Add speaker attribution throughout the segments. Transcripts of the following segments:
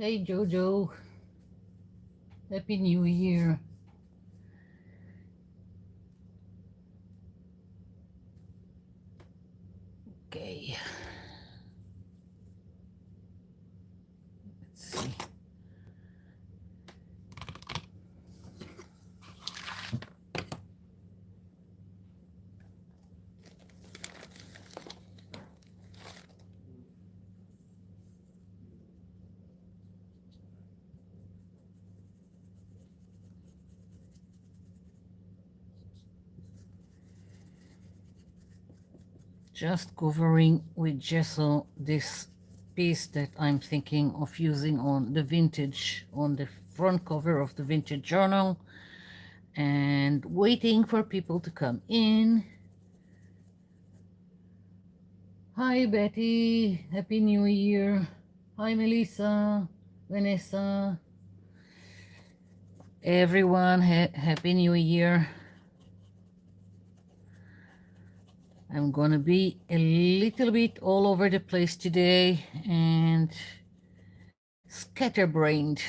Speaker 1: Hey Jojo, Happy New Year. Okay, let's see. Just covering with gesso this piece that I'm thinking of using on the vintage, on the front cover of the vintage journal, and waiting for people to come in. Hi Betty, Happy New Year. Hi Melissa, Vanessa, everyone, Happy New Year. I'm gonna be a little bit all over the place today and scatterbrained.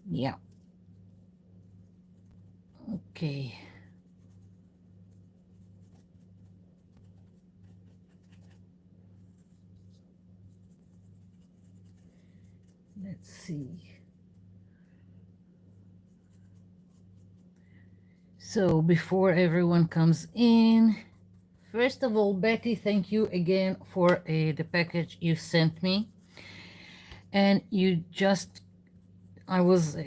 Speaker 1: Yeah. Okay. Let's see. So before everyone comes in, first of all, Betty, thank you again for the package you sent me. And I was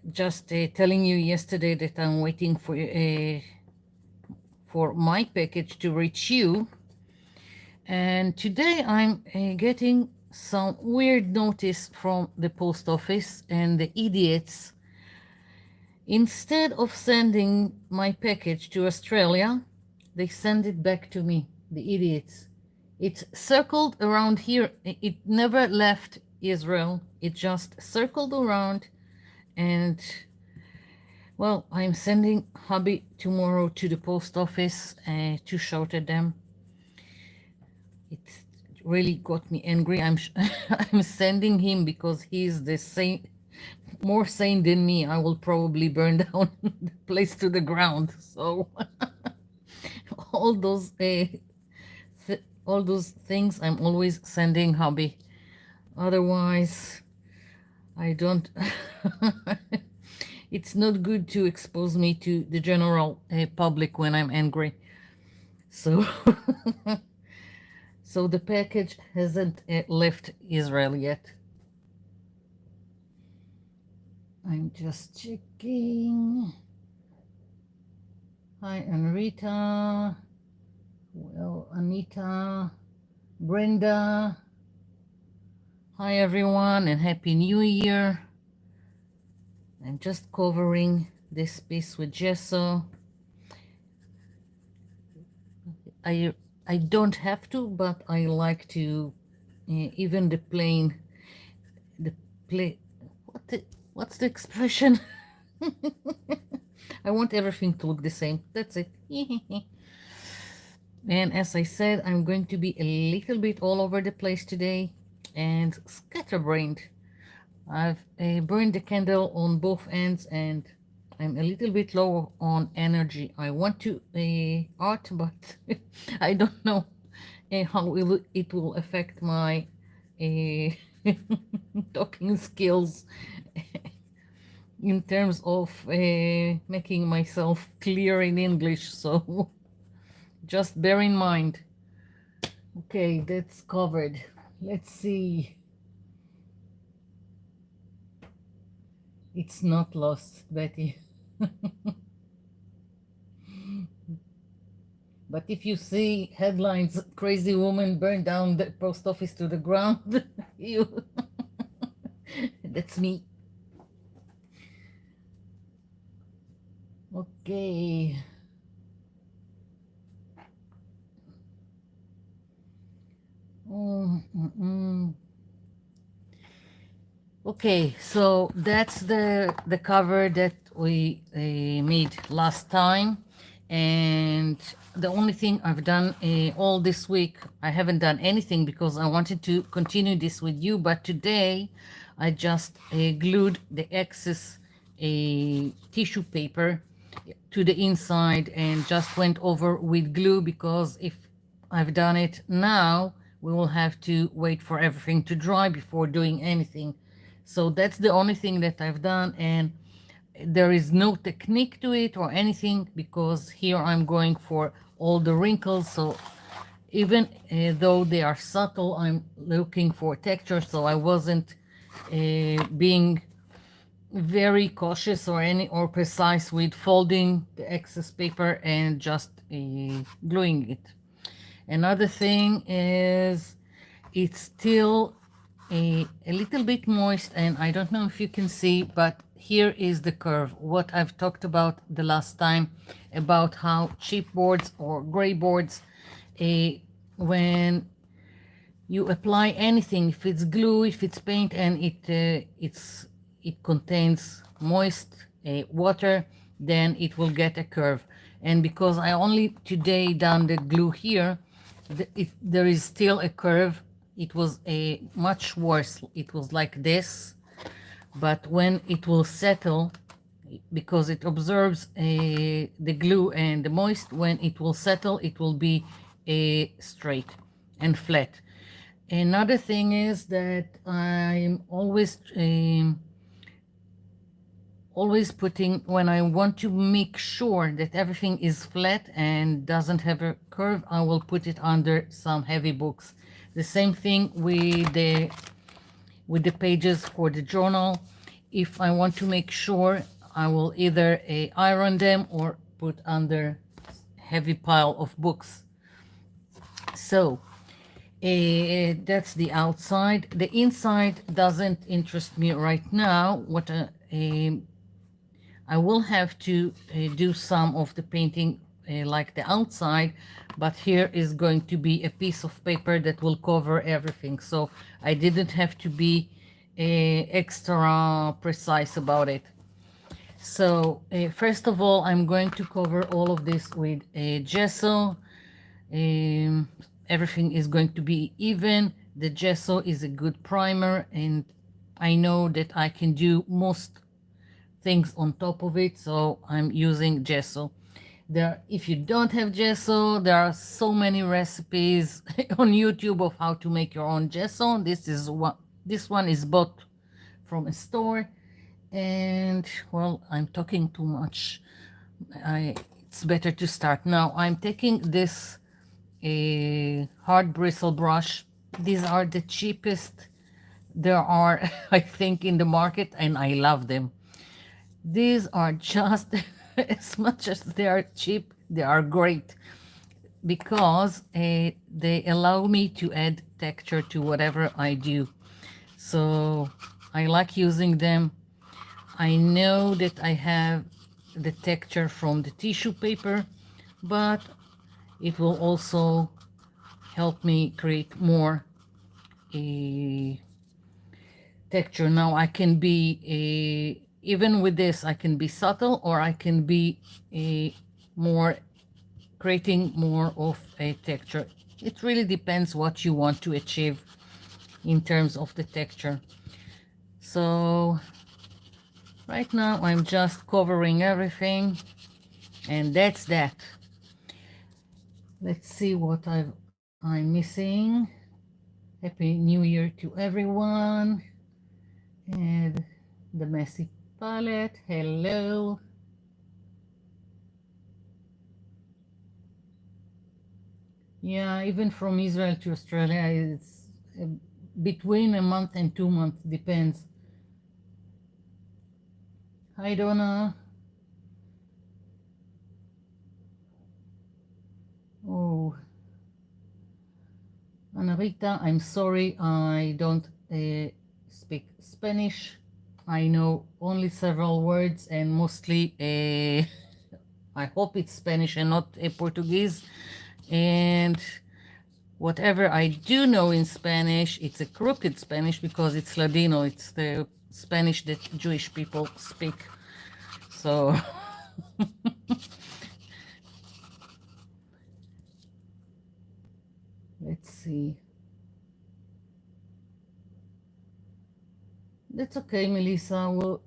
Speaker 1: just telling you yesterday that I'm waiting for my package to reach you. And today I'm getting some weird notice from the post office, and the idiots, instead of sending my package to Australia, they send it back to me. The idiots. It circled around here. It never left Israel. It just circled around, and well, I'm sending hubby tomorrow to the post office to shout at them. It really got me angry. I'm sending him because he's the same, more sane than me. I will probably burn down the place to the ground. So all those all those things I'm always sending hubby. Otherwise, I don't. It's not good to expose me to the general public when I'm angry. So so the package hasn't left Israel yet. I'm just checking. Hi, Anrita. Well, Anita, Brenda. Hi, everyone, and Happy New Year. I'm just covering this piece with gesso. I don't have to, but I like to, even the plain, the play. What's the expression? I want everything to look the same. That's it. And as I said, I'm going to be a little bit all over the place today and scatterbrained. I've burned the candle on both ends and I'm a little bit low on energy. I want to art, but I don't know how it will affect my talking skills in terms of making myself clear in English. So just bear in mind. Okay, that's covered. Let's see. It's not lost, Betty. But if you see headlines, crazy woman burned down the post office to the ground, you that's me. Okay. Okay, so that's the cover that we made last time, And the only thing I've done all this week, I haven't done anything because I wanted to continue this with you, but today I just glued the excess tissue paper to the inside and just went over with glue, because if I've done it now, we will have to wait for everything to dry before doing anything. So that's the only thing that I've done, and there is no technique to it or anything, because here I'm going for all the wrinkles. So even though they are subtle, I'm looking for texture. So I wasn't being very cautious or precise with folding the excess paper and just gluing it. Another thing is it's still a little bit moist, and I don't know if you can see, but here is the curve. What I've talked about the last time about how cheap boards or gray boards, when you apply anything, if it's glue, if it's paint, and it contains moist water, then it will get a curve. And because I only today done the glue here, there is still a curve. It was a much worse. It was like this, but when it will settle, because it absorbs the glue and the moist, when it will settle, it will be straight and flat. Another thing is that I'm always putting, when I want to make sure that everything is flat and doesn't have a curve, I will put it under some heavy books. The same thing with the pages for the journal. If I want to make sure, I will either iron them or put under heavy pile of books. So that's the outside. The inside doesn't interest me right now. I will have to do some of the painting like the outside, but here is going to be a piece of paper that will cover everything. So I didn't have to be extra precise about it. So first of all, I'm going to cover all of this with a gesso. Everything is going to be even. The gesso is a good primer, and I know that I can do most things on top of it, so I'm using gesso. If you don't have gesso, there are so many recipes on YouTube of how to make your own gesso. This one is bought from a store, and well, I'm talking too much. It's better to start now. I'm taking this hard bristle brush. These are the cheapest there are, I think, in the market, and I love them. These are just as much as they are cheap, they are great, because they allow me to add texture to whatever I do. So I like using them. I know that I have the texture from the tissue paper, but it will also help me create more texture. Now I can be even with this, I can be subtle, or I can be more creating more of a texture. It really depends what you want to achieve in terms of the texture. So right now I'm just covering everything, and that's that. Let's see what I'm missing. Happy New Year to everyone. And the messy palette, hello. Yeah, even from Israel to Australia, it's between a month and 2 months, depends. Hi, Donna. Oh, Ana Rita, I'm sorry I don't speak Spanish. I know only several words, and mostly I hope it's Spanish and not Portuguese. And whatever I do know in Spanish, it's a crooked Spanish, because it's Ladino. It's the Spanish that Jewish people speak. So Let's see. That's okay, Melissa. Well,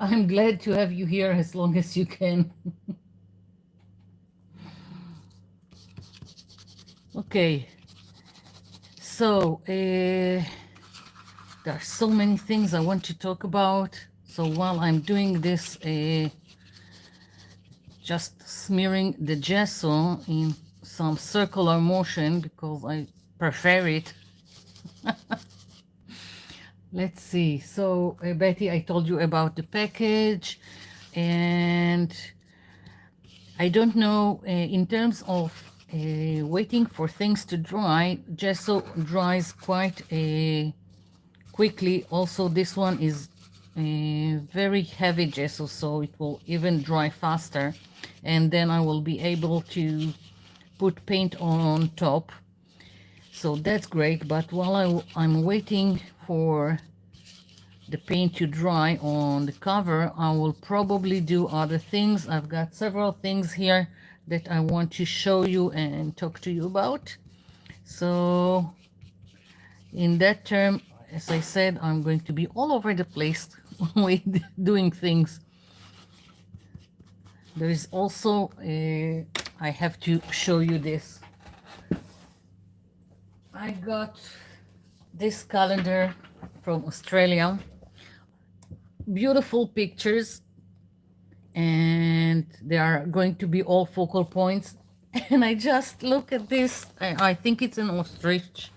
Speaker 1: I'm glad to have you here as long as you can. Okay, so there are so many things I want to talk about. So while I'm doing this, just smearing the gesso in some circular motion because I prefer it. Let's see. So, Betty, I told you about the package, and I don't know in terms of waiting for things to dry. Gesso dries quite quickly. Also, this one is very heavy gesso, so it will even dry faster, and then I will be able to put paint on top. So that's great. But while I'm waiting for the paint to dry on the cover, I will probably do other things. I've got several things here that I want to show you and talk to you about. So in that term, as I said, I'm going to be all over the place with doing things. There is also I have to show you this. I got this calendar from Australia. Beautiful pictures, and they are going to be all focal points. And I just look at this. I think it's an ostrich.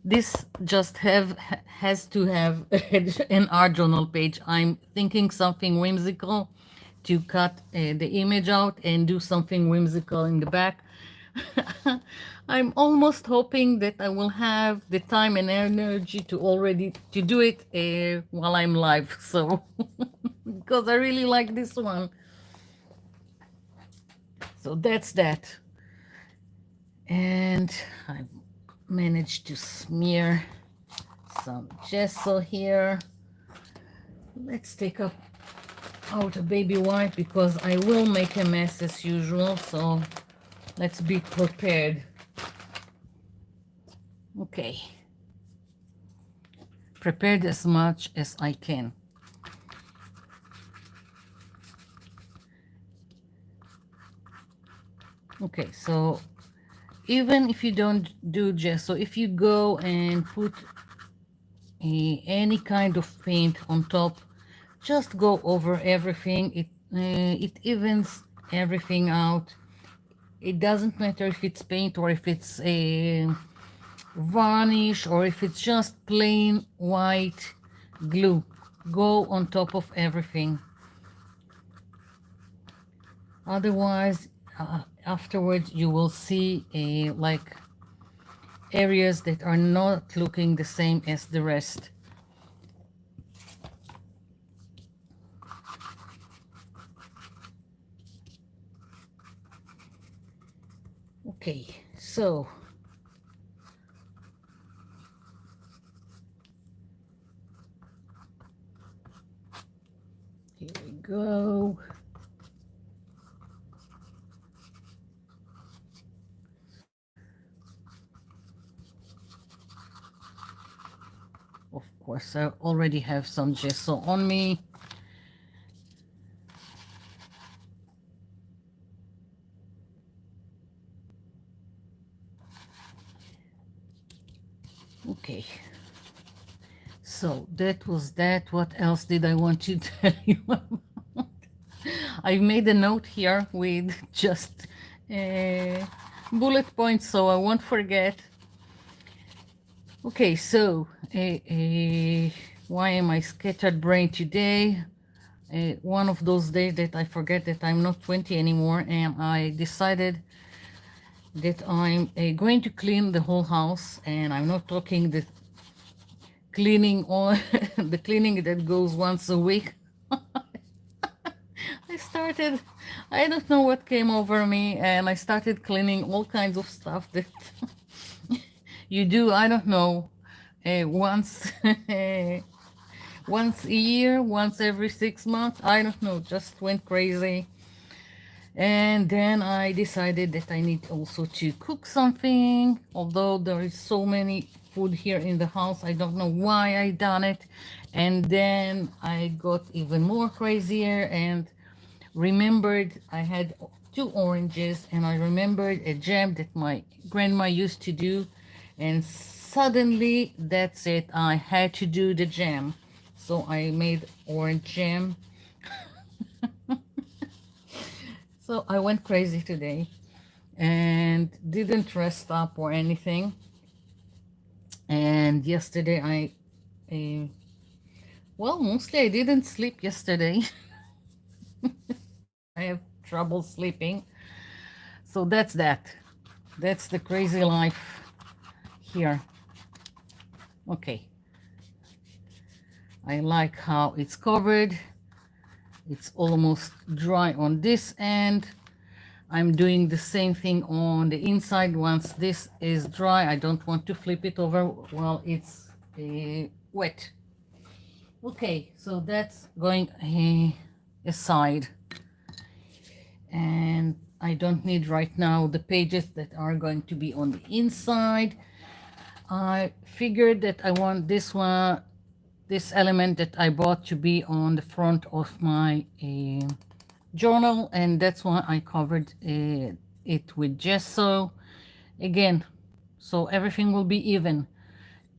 Speaker 1: This just has to have an art journal page. I'm thinking something whimsical to cut the image out and do something whimsical in the back. I'm almost hoping that I will have the time and energy to already to do it while I'm live. So because I really like this one. So that's that. And I managed to smear some gesso here. Let's take out a baby wipe because I will make a mess as usual. So let's be prepared. Okay. Prepared as much as I can. Okay, so even if you don't do gesso, if you go and put any kind of paint on top, just go over everything. It evens everything out. It doesn't matter if it's paint or if it's a varnish or if it's just plain white glue. Go on top of everything. Otherwise, afterwards you will see like areas that are not looking the same as the rest. Okay, so here we go. Of course, I already have some gesso on me. Okay, so that was that. What else did I want to tell you about? I made a note here with just bullet points so I won't forget. Okay, so why am I scattered brain today? One of those days that I forget that I'm not 20 anymore, and I decided that I'm going to clean the whole house, and I'm not talking the cleaning on the cleaning that goes once a week. I don't know what came over me, and I started cleaning all kinds of stuff that you do, I don't know, once once a year, once every 6 months. I don't know, just went crazy. And then I decided that I need also to cook something, although there is so many food here in the house. I don't know why I done it. And then I got even more crazier and remembered I had 2 oranges, and I remembered a jam that my grandma used to do, and suddenly that's it, I had to do the jam. So I made orange jam. So I went crazy today and didn't rest up or anything. And yesterday well, mostly I didn't sleep yesterday. I have trouble sleeping. So that's that. That's the crazy life here. Okay. I like how it's covered. It's almost dry on this end. I'm doing the same thing on the inside. Once this is dry, I don't want to flip it over while it's wet. Okay, so that's going aside. And I don't need right now the pages that are going to be on the inside. I figured that I want this one, this element that I bought to be on the front of my journal, and that's why I covered it with gesso again, so everything will be even.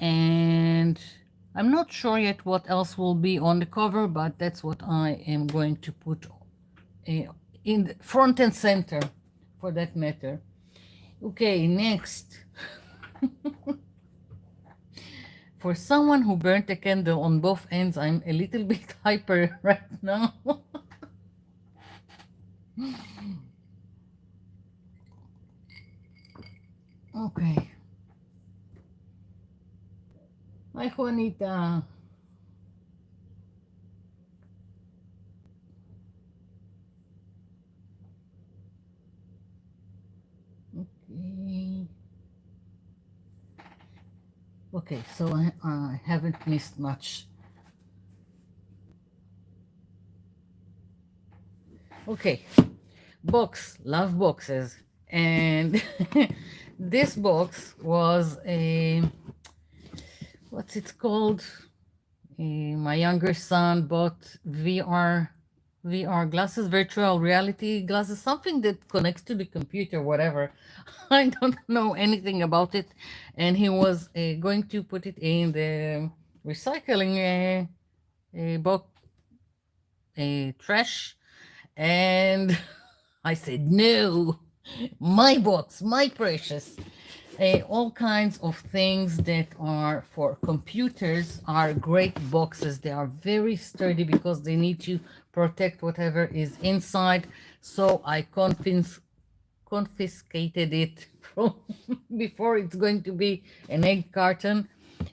Speaker 1: And I'm not sure yet what else will be on the cover, but that's what I am going to put in the front and center for that matter. Okay, next. For someone who burnt a candle on both ends, I'm a little bit hyper right now. Okay. Hi, Juanita. Okay. Okay, so I haven't missed much. Okay, box, love boxes. And this box was a, what's it called? My younger son bought VR glasses, virtual reality glasses, something that connects to the computer, whatever. I don't know anything about it. And he was going to put it in the recycling box, trash. And I said, no, my box, my precious. All kinds of things that are for computers are great boxes. They are very sturdy because they need to protect whatever is inside. So I confiscated it from before it's going to be an egg carton.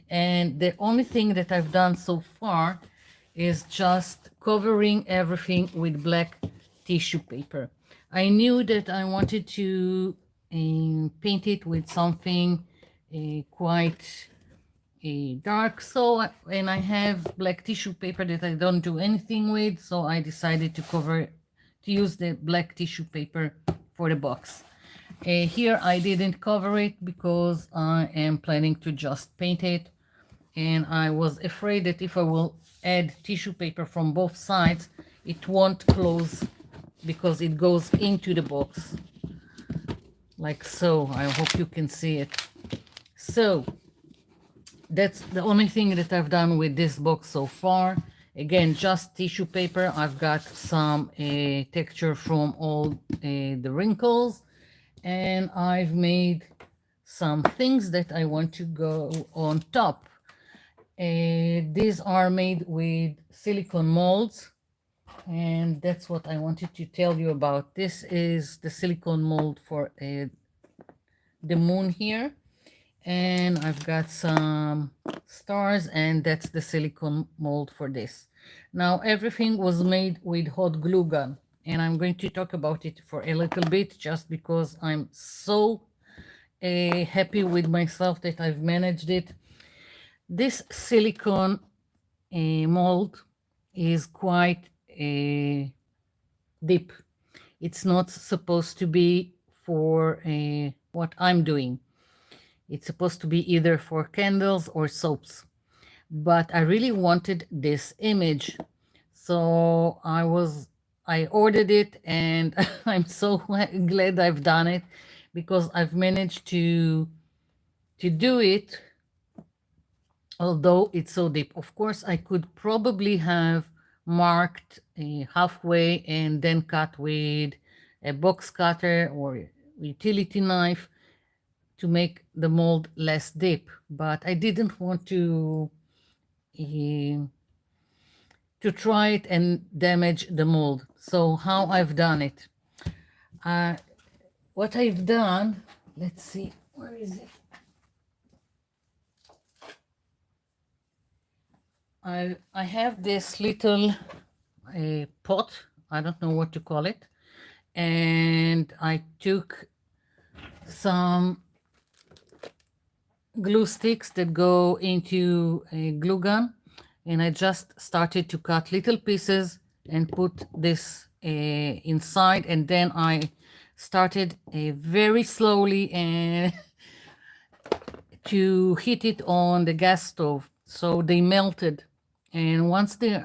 Speaker 1: And the only thing that I've done so far is just covering everything with black tissue paper. I knew that I wanted to paint it with something quite dark, so and I have black tissue paper that I don't do anything with, so I decided to use the black tissue paper for the box. Here I didn't cover it because I am planning to just paint it, and I was afraid that if I will add tissue paper from both sides, it won't close because it goes into the box like so. I hope you can see it. So that's the only thing that I've done with this box so far. Again, just tissue paper. I've got some texture from all the wrinkles, and I've made some things that I want to go on top. These are made with silicone molds, and that's what I wanted to tell you about. This is the silicone mold for the moon here, and I've got some stars, and that's the silicone mold for this. Now everything was made with hot glue gun, and I'm going to talk about it for a little bit just because I'm so happy with myself that I've managed it. This silicone mold is quite deep, It's not supposed to be for what I'm doing. It's supposed to be either for candles or soaps. But I really wanted this image. So I ordered it, and I'm so glad I've done it, because I've managed to do it, although it's so deep. Of course, I could probably have marked halfway and then cut with a box cutter or utility knife to make the mold less deep, but I didn't want uh, to try it and damage the mold. So how I've done it. What I've done, let's see, where is it? I have this little pot, I don't know what to call it, and I took some glue sticks that go into a glue gun, and I just started to cut little pieces and put this inside, and then I started very slowly and to heat it on the gas stove so they melted. And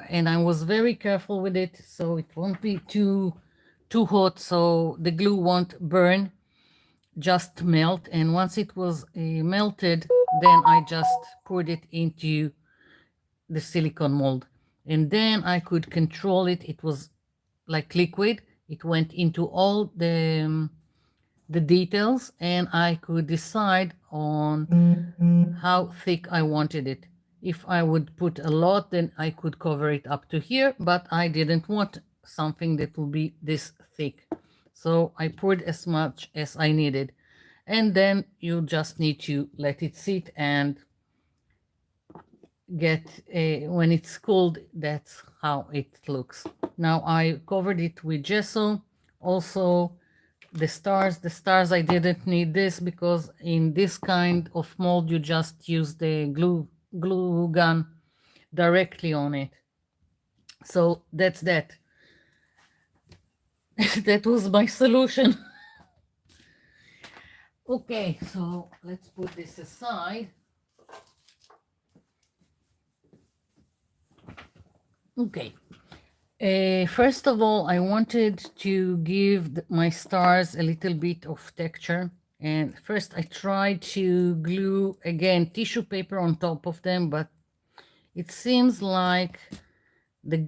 Speaker 1: and I was very careful with it so it won't be too hot, so the glue won't burn, just melt. And once it was melted, then I just poured it into the silicone mold, and then I could control it. It was like liquid. It went into all the details, and I could decide on how thick I wanted it. If I would put a lot, then I could cover it up to here, but I didn't want something that will be this thick. So I poured as much as I needed. And then you just need to let it sit and get, when it's cooled, that's how it looks. Now I covered it with gesso. Also, the stars, I didn't need this because in this kind of mold you just use the glue gun directly on it. So that's that. That was my solution. Okay, so let's put this aside. Okay. First of all, I wanted to give my stars a little bit of texture. And first I tried to glue, again, tissue paper on top of them, but it seems like the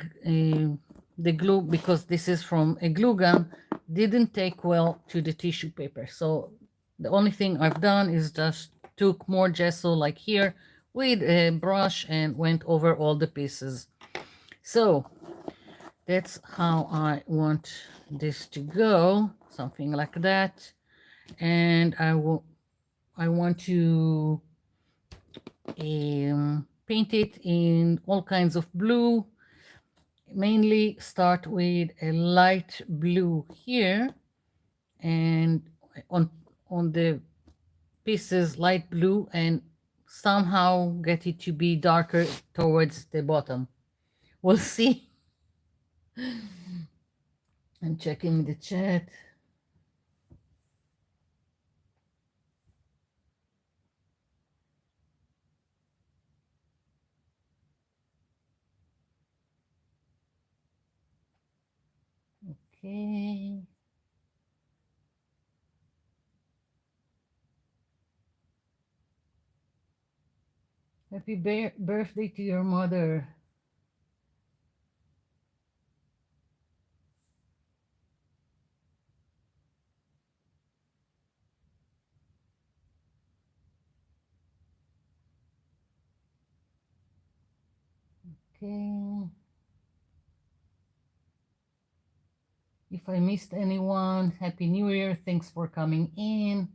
Speaker 1: glue, because this is from a glue gun, didn't take well to the tissue paper. So the only thing I've done is just took more gesso like here with a brush and went over all the pieces. So that's how I want this to go, something like that. And I want to paint it in all kinds of blue. Mainly start with a light blue here, and on the pieces light blue, and somehow get it to be darker towards the bottom. We'll see. I'm checking the chat. Okay. Happy birthday to your mother. Okay. If I missed anyone, Happy New Year. Thanks for coming in.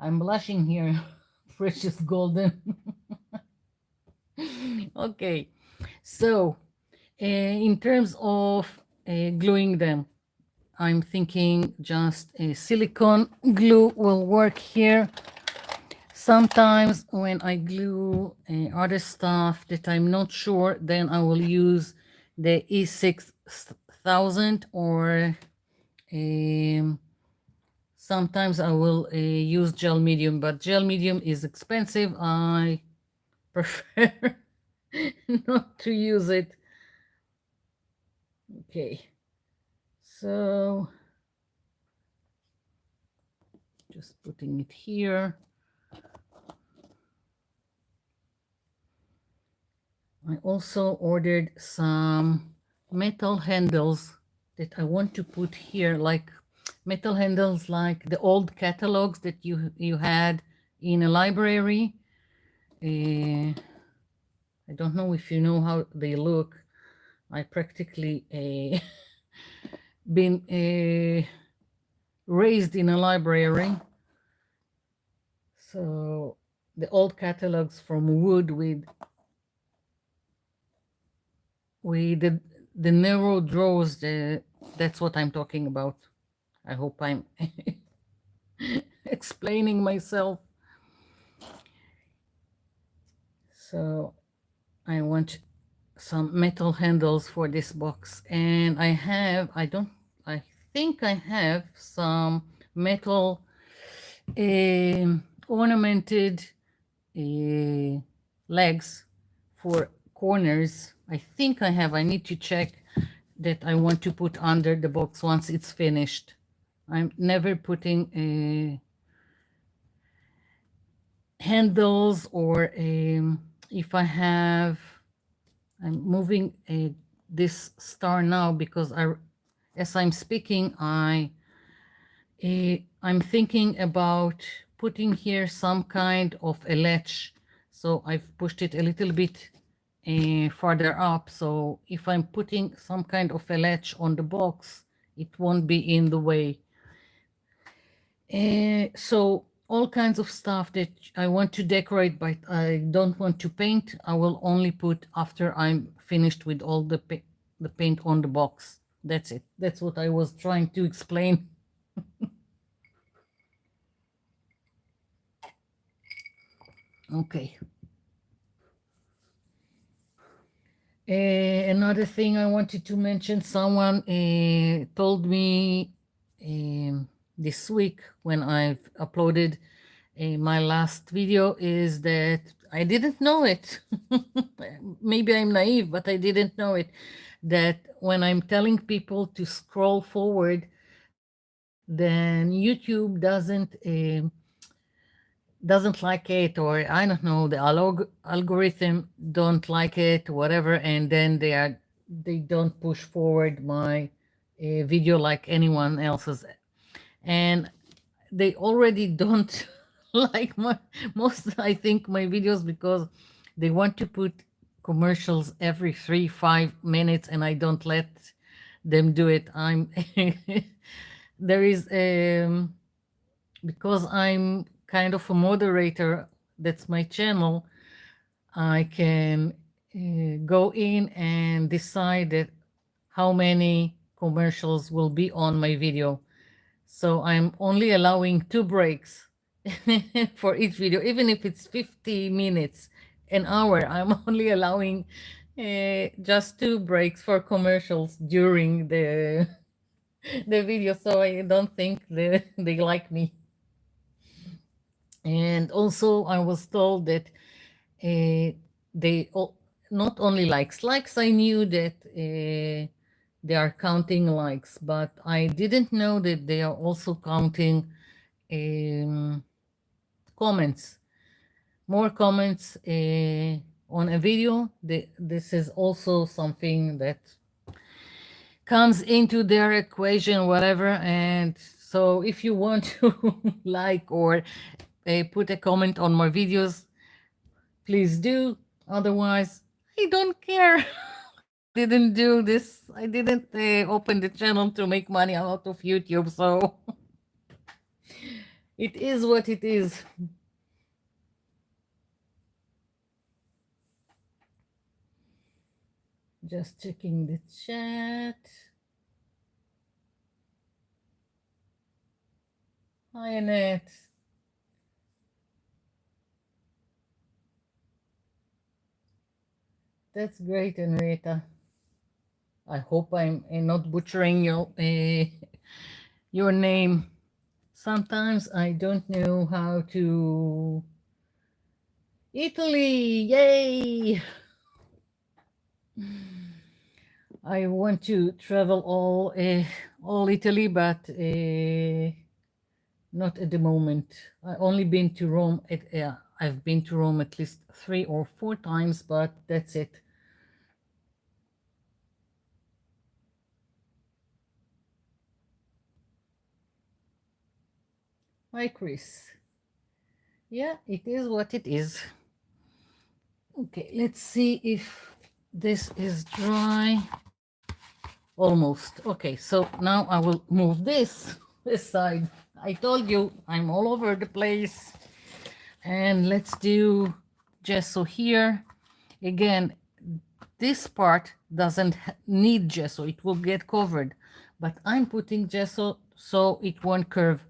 Speaker 1: I'm blushing here. Precious golden. Okay. So, in terms of gluing them, I'm thinking just a silicone glue will work here. Sometimes when I glue other stuff that I'm not sure, then I will use the E6000, or sometimes I will use gel medium, but gel medium is expensive. I prefer not to use it. Okay, so just putting it here. I also ordered some metal handles that I want to put here, like metal handles like the old catalogs that you had in a library. I don't know if you know how they look. I practically been raised in a library. So the old catalogs from wood with the narrow drawers, that's what I'm talking about. I hope I'm explaining myself. So I want some metal handles for this box, and I think I have some metal ornamented legs for corners. I think I have. I need to check that I want to put under the box once it's finished. I'm never putting handles, or if I have, I'm moving this star now because as I'm speaking, I'm thinking about putting here some kind of a latch. So I've pushed it a little bit farther up. So if I'm putting some kind of a latch on the box, it won't be in the way. So all kinds of stuff that I want to decorate, but I don't want to paint, I will only put after I'm finished with all the paint on the box. That's it. That's what I was trying to explain. Okay. Another thing I wanted to mention, someone told me this week when I've uploaded my last video, is that I didn't know it. Maybe I'm naive, but I didn't know it. That when I'm telling people to scroll forward, then YouTube doesn't like it, or I don't know, the algorithm don't like it, whatever, and then they don't push forward my video like anyone else's, and they already don't like most, I think, my videos, because they want to put commercials every 3-5 minutes, and I don't let them do it. I'm there is because I'm kind of a moderator, that's my channel, I can go in and decide that how many commercials will be on my video. So I'm only allowing 2 breaks for each video, even if it's 50 minutes, an hour. I'm only allowing just 2 breaks for commercials during the video. So I don't think they like me. And also, I was told that not only likes. I knew that they are counting likes, but I didn't know that they are also counting comments. More comments on a video. This is also something that comes into their equation, whatever. And so if you want to like or put a comment on my videos, please do. Otherwise, I don't care. I didn't do this. I didn't open the channel to make money out of YouTube. So it is what it is. Just checking the chat. Hi, Annette. That's great, Henrietta. I hope I'm not butchering your name. Sometimes I don't know how to. Italy, yay! I want to travel all Italy, but not at the moment. I only been to Rome. I've been to Rome at least 3 or 4 times, but that's it. Hi, Chris. Yeah, it is what it is. Okay, let's see if this is dry. Almost. Okay, so now I will move this aside. I told you I'm all over the place. And let's do gesso here. Again, this part doesn't need gesso. It will get covered. But I'm putting gesso so it won't curve.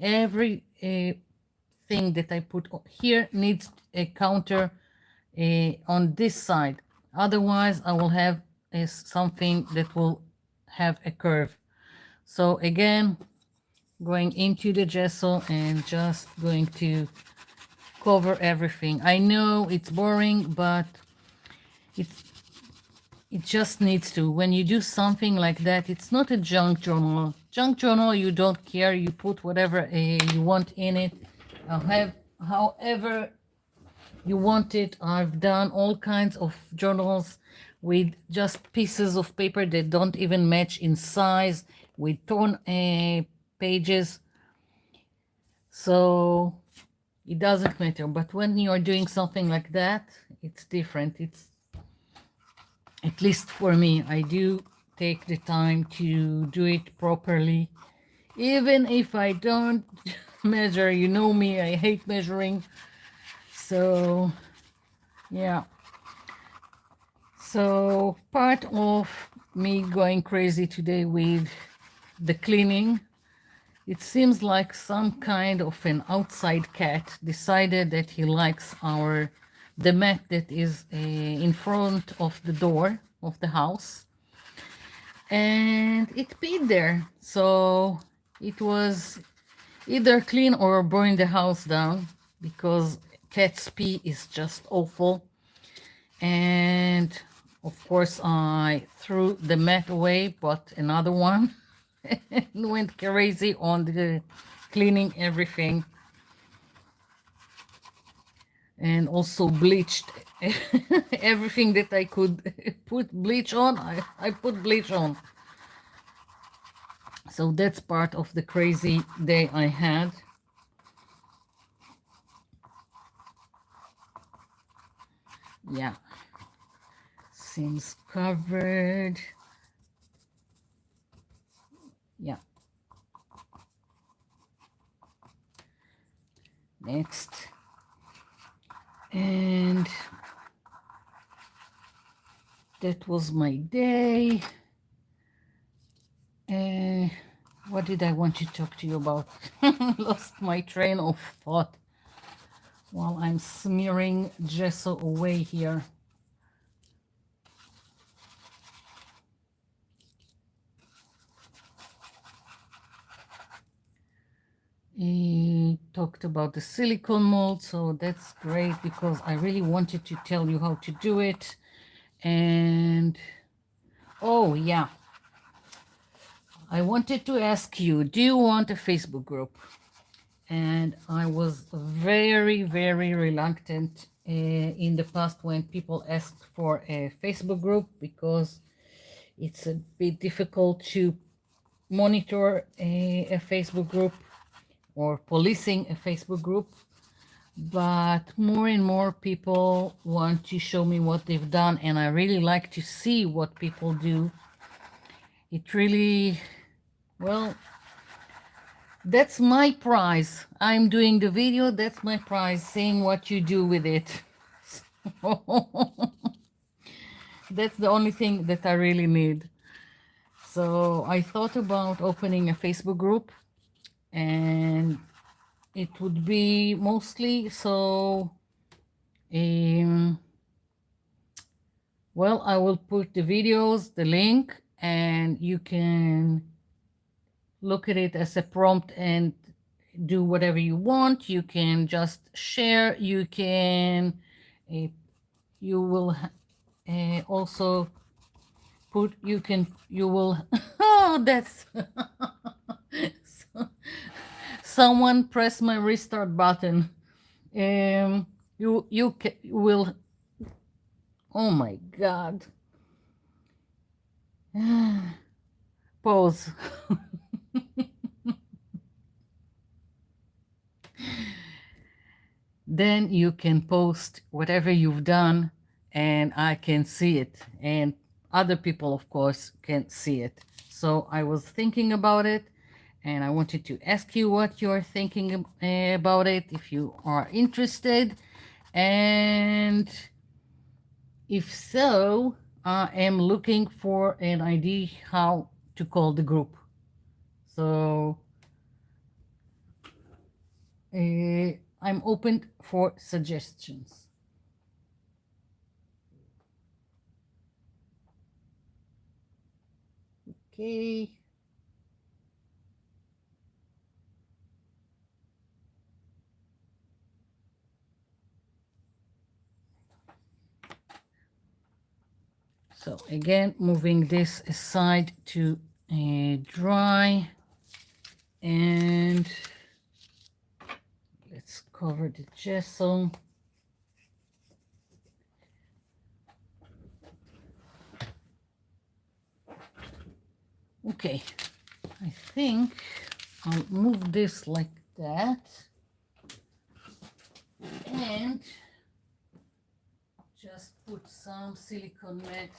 Speaker 1: Every thing that I put here needs a counter on this side. Otherwise, I will have something that will have a curve. So again, going into the gesso and just going to cover everything. I know it's boring, but it's it just needs to. When you do something like that, it's not a junk journal. Junk journal, you don't care. You put whatever you want in it. I'll have however you want it. I've done all kinds of journals with just pieces of paper that don't even match in size, with torn pages. So it doesn't matter. But when you're doing something like that, it's different. It's, at least for me, I do take the time to do it properly. Even if I don't measure, you know me, I hate measuring. So, yeah. So, part of me going crazy today with the cleaning, it seems like some kind of an outside cat decided that he likes the mat that is in front of the door of the house, and it peed there. So it was either clean or burn the house down, because cat's pee is just awful. And of course, I threw the mat away, bought another one, and went crazy on the cleaning everything, and also bleached everything that I could put bleach on. I put bleach on. So that's part of the crazy day I had. Yeah, seems covered. Yeah. Next. And that was my day. What did I want to talk to you about? Lost my train of thought while I'm smearing gesso away here. He talked about the silicone mold, so that's great because I really wanted to tell you how to do it. And oh yeah, I wanted to ask you, do you want a Facebook group? And I was very, very reluctant in the past when people asked for a Facebook group, because it's a bit difficult to monitor a Facebook group or policing a Facebook group. But more and more people want to show me what they've done, and I really like to see what people do. It really, well, that's my prize. I'm doing the video, that's my prize, seeing what you do with it. That's the only thing that I really need. So I thought about opening a Facebook group, and it would be mostly so Well, I will put the videos, the link, and you can look at it as a prompt and do whatever you want. You can just share. You can, you will also put, you will, oh, that's, someone press my restart button. You will, oh my God. Pause. Then you can post whatever you've done and I can see it. And other people, of course, can see it. So I was thinking about it and I wanted to ask you what you're thinking about it, if you are interested. And if so, I am looking for an idea how to call the group. So I'm open for suggestions. Okay. So again, moving this aside to dry, and let's cover the gesso. Okay, I think I'll move this like that and just put some silicone mat,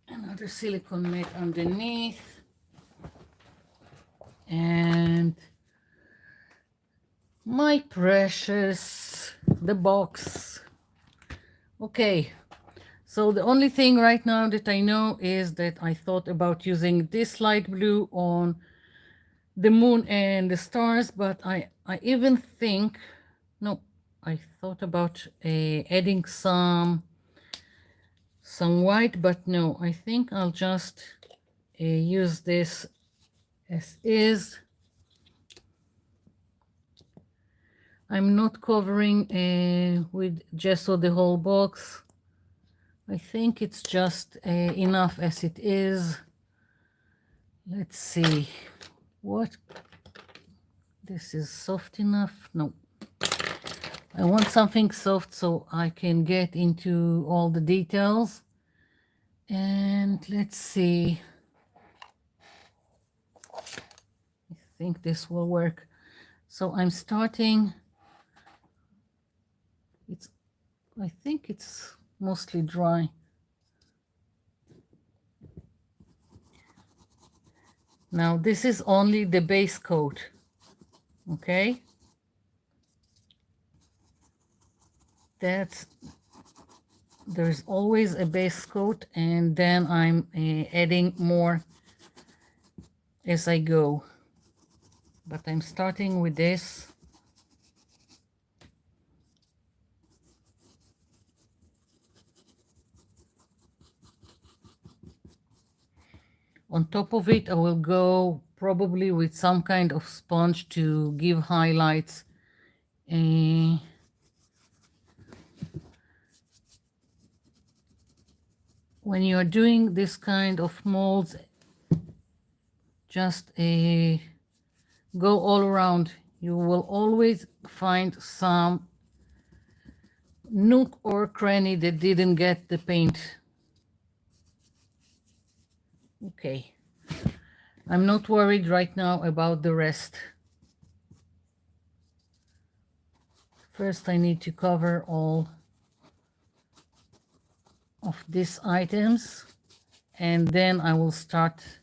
Speaker 1: another silicone mat underneath, and my precious, the box. Okay, so the only thing right now that I know is that I thought about using this light blue on the moon and the stars, but I even think, no, I thought about adding some white, but no, I think I'll just use this as is. I'm not covering with gesso the whole box. I think it's just enough as it is. Let's see what, this is soft enough. No, I want something soft so I can get into all the details. And let's see, I think this will work. So I'm starting, it's, I think it's mostly dry. Now this is only the base coat, okay? That's, there's always a base coat and then I'm adding more as I go. But I'm starting with this. On top of it, I will go probably with some kind of sponge to give highlights. When you're doing this kind of molds, just go all around. You will always find some nook or cranny that didn't get the paint. Okay, I'm not worried right now about the rest. First, I need to cover all of these items, and then I will start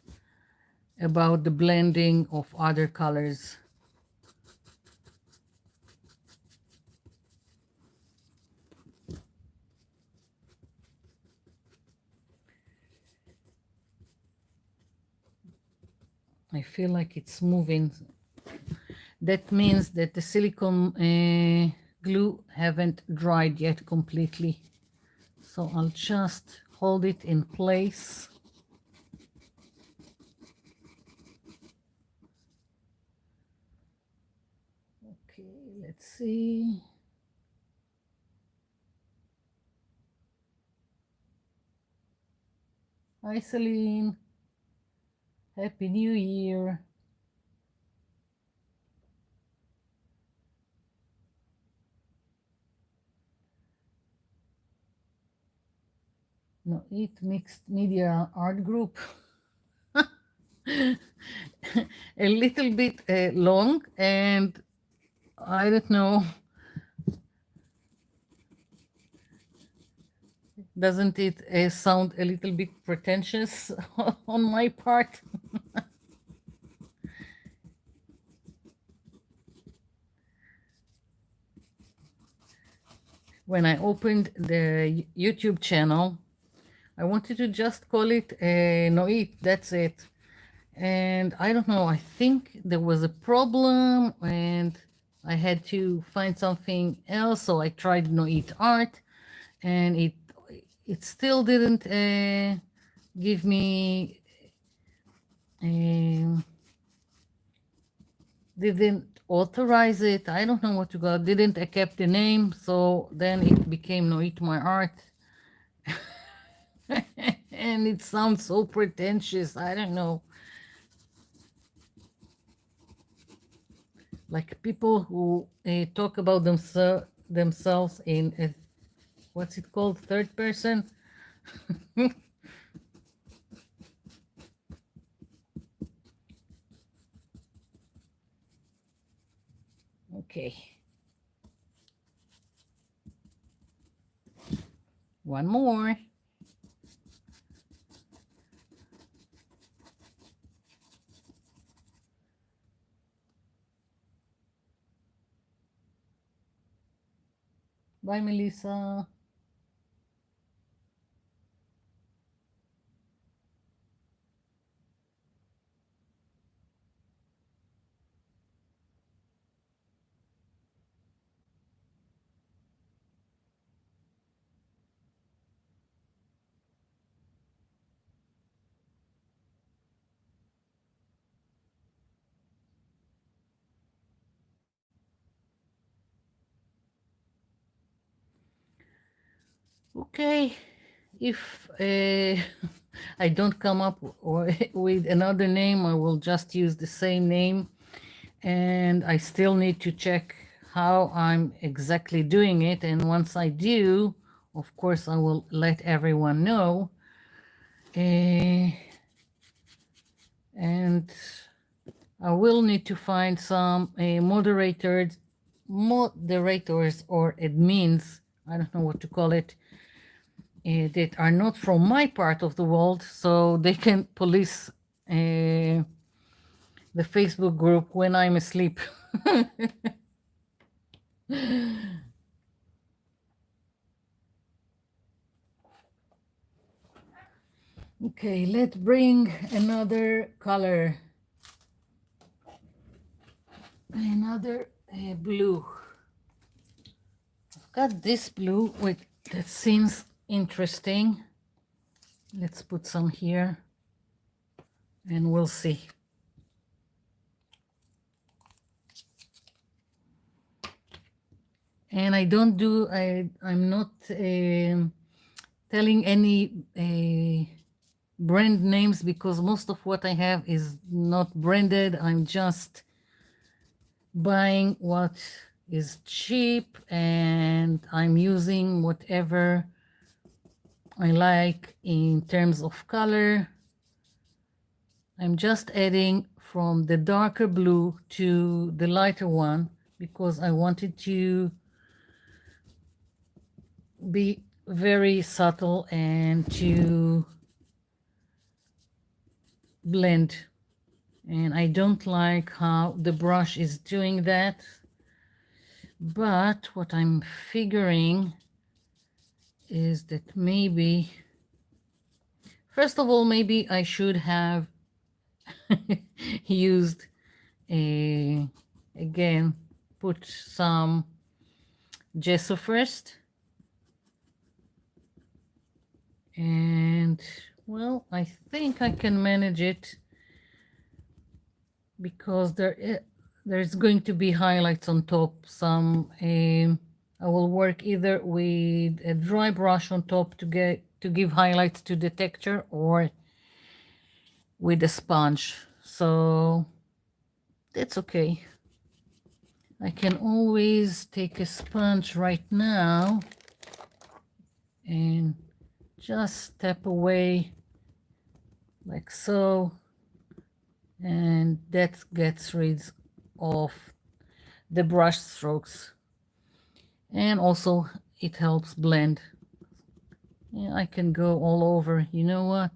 Speaker 1: about the blending of other colors. I feel like it's moving. That means that the silicone glue haven't dried yet completely. So I'll just hold it in place. Okay, let's see. Hi, Celine. Happy New Year. Noit Mixed Media Art Group. A little bit long, and I don't know, doesn't it sound a little bit pretentious on my part? When I opened the YouTube channel, I wanted to just call it Noit, that's it. And I don't know, I think there was a problem and I had to find something else. So I tried Noit Art, and it still didn't give me, didn't authorize it. I don't know what to go. Didn't accept the name, so then it became Noit My Art. And it sounds so pretentious. I don't know. Like people who talk about themselves in what's it called, third person. Okay, one more. Bye, Melissa. Okay, if I don't come up with another name, I will just use the same name. And I still need to check how I'm exactly doing it. And once I do, of course, I will let everyone know. And I will need to find some moderators or admins, I don't know what to call it, that are not from my part of the world, so they can police the Facebook group when I'm asleep. Okay, let's bring another color, another blue. I've got this blue that seems interesting. Let's put some here and we'll see. And I don't do, I'm not telling any brand names because most of what I have is not branded. I'm just buying what is cheap and I'm using whatever I like in terms of color. I'm just adding from the darker blue to the lighter one because I wanted to be very subtle and to blend. And I don't like how the brush is doing that. But what I'm figuring is that maybe, first of all, maybe I should have used again, put some gesso first. And well, I think I can manage it because there's going to be highlights on top. Some I will work either with a dry brush on top to give highlights to the texture, or with a sponge. So that's okay. I can always take a sponge right now and just tap away like so, and that gets rid of the brush strokes, and also it helps blend. Yeah, I can go all over. You know what?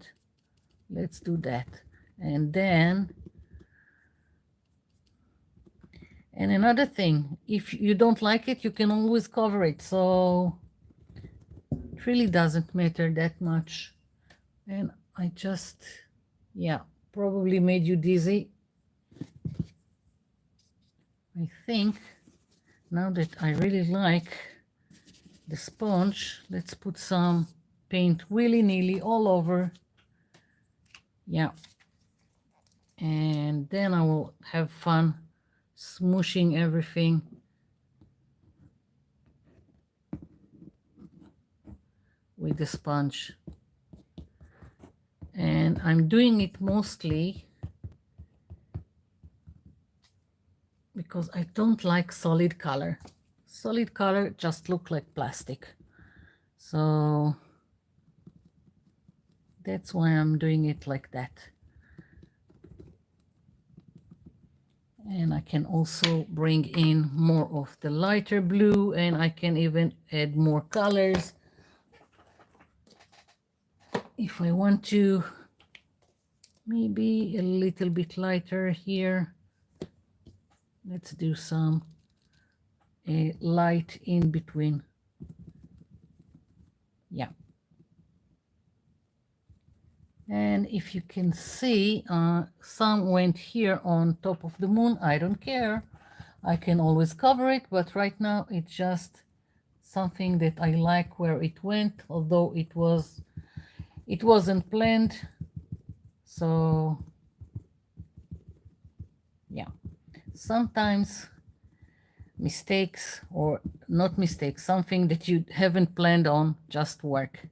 Speaker 1: Let's do that. And then, and another thing, if you don't like it, you can always cover it. So it really doesn't matter that much. And I just, yeah, probably made you dizzy. I think now that I really like the sponge, let's put some paint willy-nilly all over. Yeah. And then I will have fun smooshing everything. With the sponge. And I'm doing it mostly because I don't like solid color. Solid color just look like plastic. So that's why I'm doing it like that. And I can also bring in more of the lighter blue, and I can even add more colors if I want to. Maybe a little bit lighter here. Let's do some light in between. Yeah. And if you can see, some went here on top of the moon. I don't care. I can always cover it, but right now it's just something that I like where it went, although it wasn't planned. So yeah, sometimes mistakes, or not mistakes, something that you haven't planned on just work.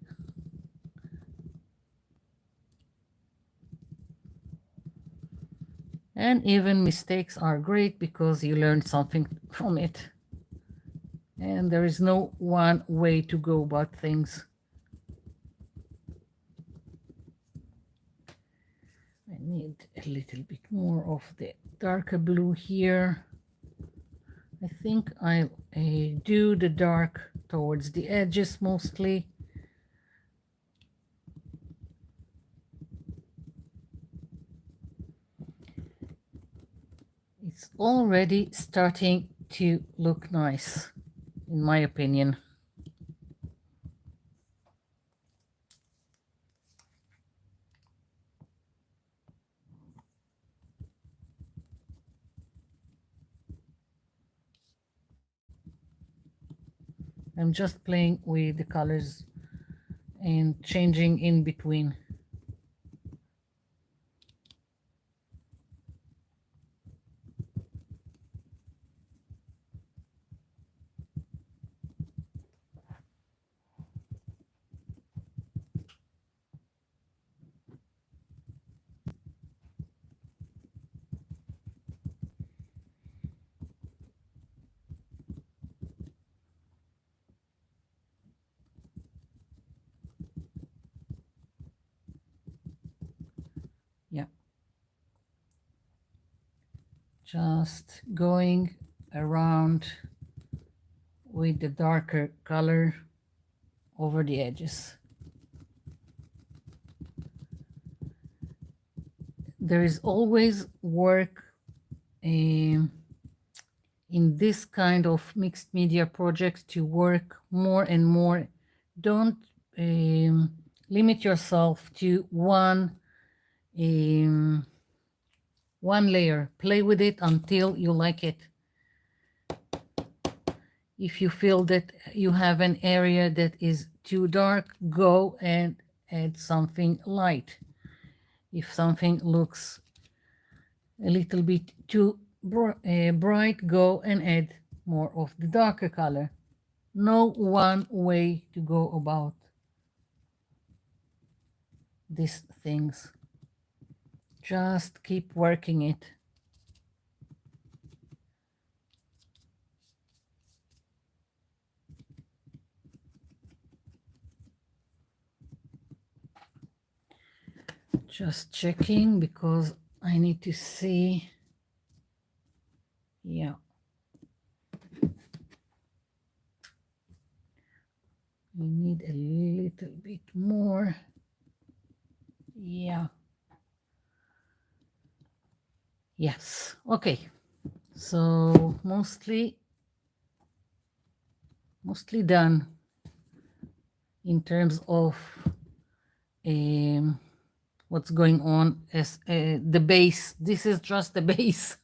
Speaker 1: And even mistakes are great because you learn something from it. And there is no one way to go about things. I need a little bit more of the darker blue here. I think I'll do the dark towards the edges mostly. It's already starting to look nice, in my opinion. I'm just playing with the colors and changing in between. Yeah. Just going around with the darker color over the edges. There is always work in this kind of mixed media projects to work more and more. Don't limit yourself to one layer. Play with it until you like it. If you feel that you have an area that is too dark, go and add something light. If something looks a little bit too bright, go and add more of the darker color. No one way to go about these things. Just keep working it. Just checking because I need to see. Yeah. We need a little bit more. Yeah. Yes. Okay. So mostly done in terms of what's going on as the base. This is just the base.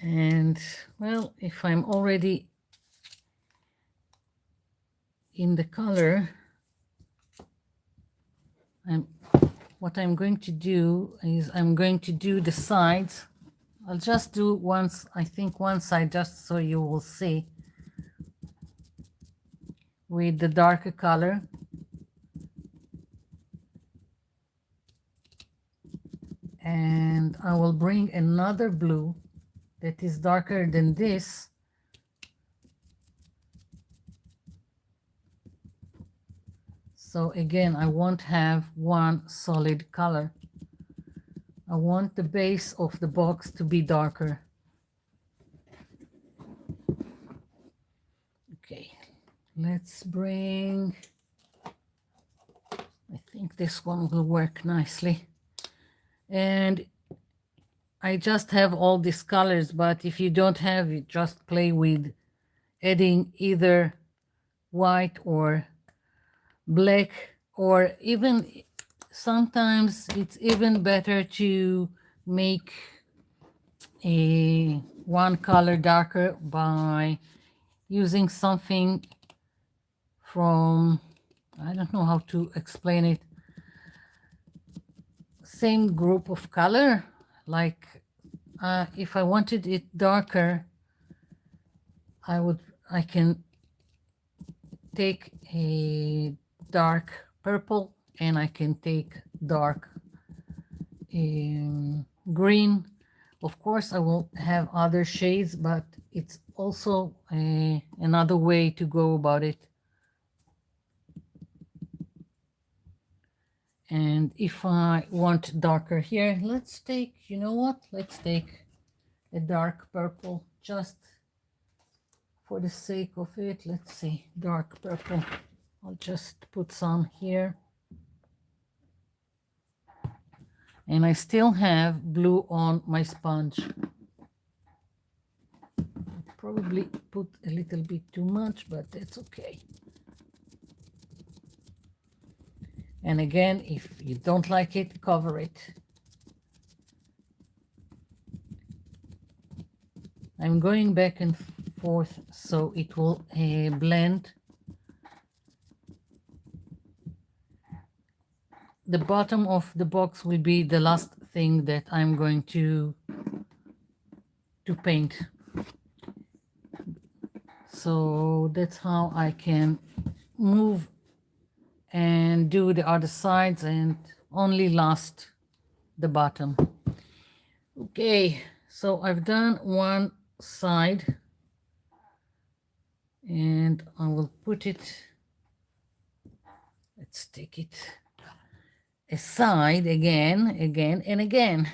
Speaker 1: And well, if I'm already in the color, what I'm going to do is I'm going to do the sides. I'll just do once, I think one side, just so you will see with the darker color. And I will bring another blue that is darker than this. So again, I won't have one solid color. I want the base of the box to be darker. Okay, let's bring, I think this one will work nicely. And I just have all these colors, but if you don't have it, just play with adding either white or black, or even sometimes it's even better to make a one color darker by using something from, I don't know how to explain it, same group of color. Like if I wanted it darker, I can take a dark purple and I can take dark green. Of course, I will have other shades, but it's also another way to go about it. And if I want darker here, let's take, you know what? Let's take a dark purple just for the sake of it. Let's see, dark purple. I'll just put some here. And I still have blue on my sponge. Probably put a little bit too much, but that's okay. And again, if you don't like it, cover it. I'm going back and forth so it will blend. The bottom of the box will be the last thing that I'm going to paint. So that's how I can move and do the other sides and only last the bottom. Okay, so I've done one side and I will put it, let's take it aside again and again.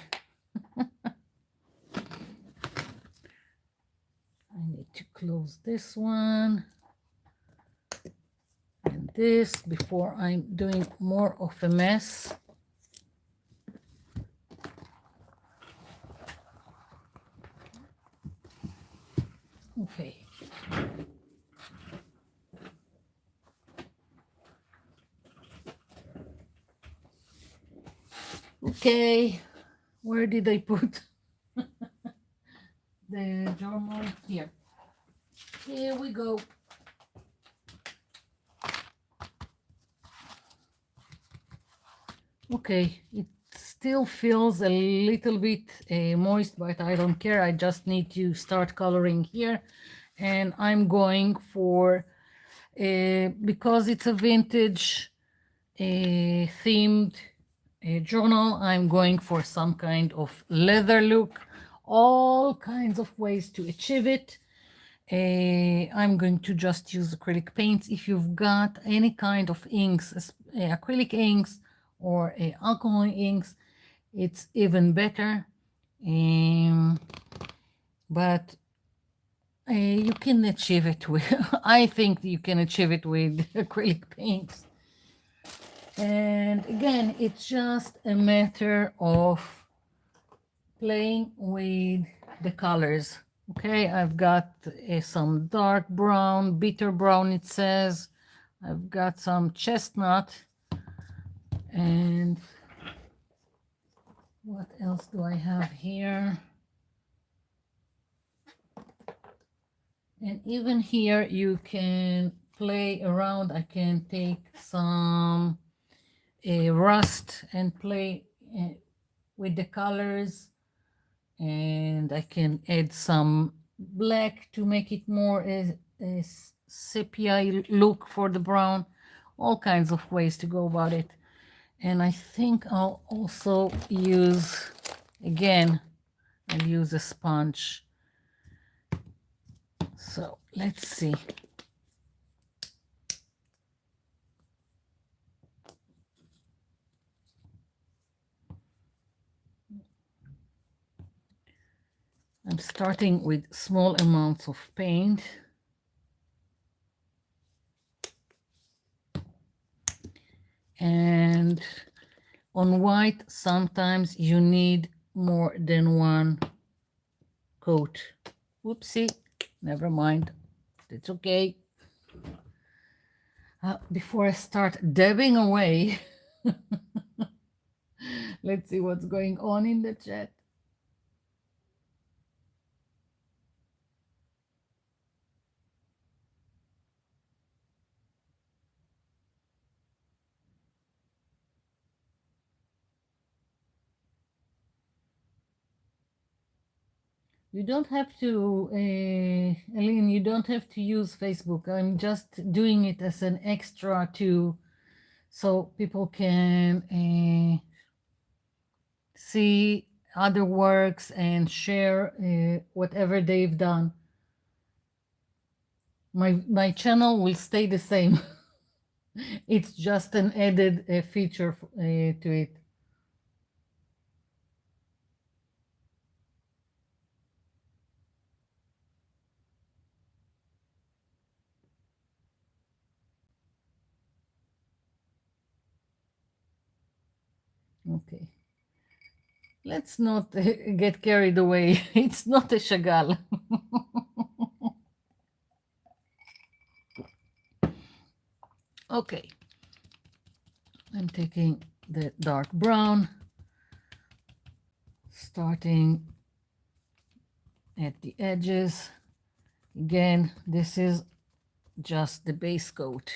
Speaker 1: I need to close this one and this before I'm doing more of a mess. Okay. Okay, where did I put the journal? Here. Here we go. Okay, it still feels a little bit moist, but I don't care. I just need to start coloring here. And I'm going for, because it's a vintage themed journal, I'm going for some kind of leather look, all kinds of ways to achieve it. I'm going to just use acrylic paints. If you've got any kind of inks, acrylic inks or alcohol inks, it's even better. But you can achieve it with, I think you can achieve it with acrylic paints. And again, it's just a matter of playing with the colors. Okay, I've got some dark brown, bitter brown it says. I've got some chestnut. And what else do I have here? And even here you can play around. I can take some rust and play with the colors. And I can add some black to make it more a sepia look for the brown. All kinds of ways to go about it. And I think I'll also use, again, I'll use a sponge. So let's see. I'm starting with small amounts of paint. And on white, sometimes you need more than one coat. Whoopsie, never mind. It's okay. Before I start dabbing away, let's see what's going on in the chat. You don't have to, Aline, you don't have to use Facebook. I'm just doing it as an extra to, so people can see other works and share whatever they've done. My channel will stay the same. It's just an added feature to it. Okay. Let's not get carried away. It's not a Chagall. Okay. I'm taking the dark brown, starting at the edges. Again, this is just the base coat.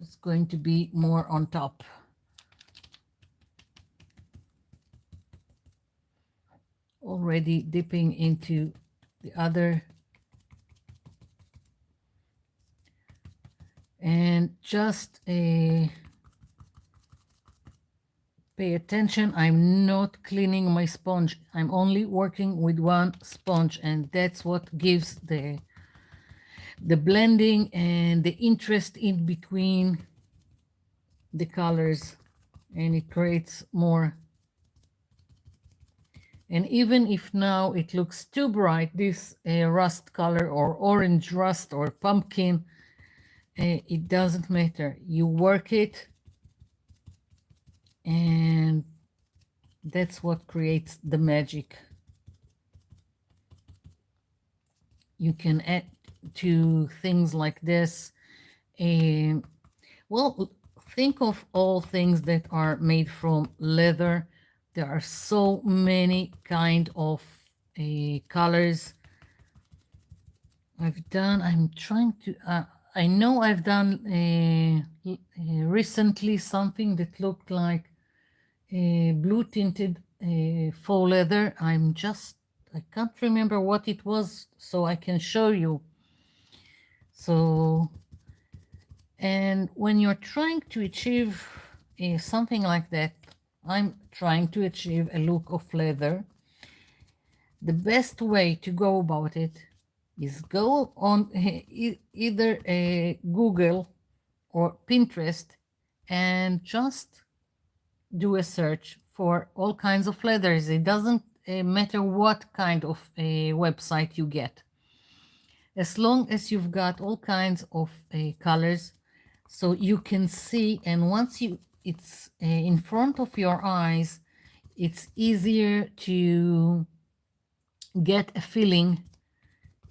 Speaker 1: It's going to be more on top. Already dipping into the other. And just pay attention, I'm not cleaning my sponge. I'm only working with one sponge, and that's what gives the blending and the interest in between the colors, and it creates more. And even if now it looks too bright, this rust color or orange rust or pumpkin, it doesn't matter. You work it, and that's what creates the magic. You can add to things like this. Well, think of all things that are made from leather. There are so many kind of colors. I'm trying to, I know I've done recently something that looked like blue tinted faux leather. I can't remember what it was, so I can show you. So, and when you're trying to achieve something like that, I'm trying to achieve a look of leather. The best way to go about it is go on either Google or Pinterest and just do a search for all kinds of leathers. It doesn't matter what kind of a website you get, as long as you've got all kinds of colors, so you can see. And once it's in front of your eyes, it's easier to get a feeling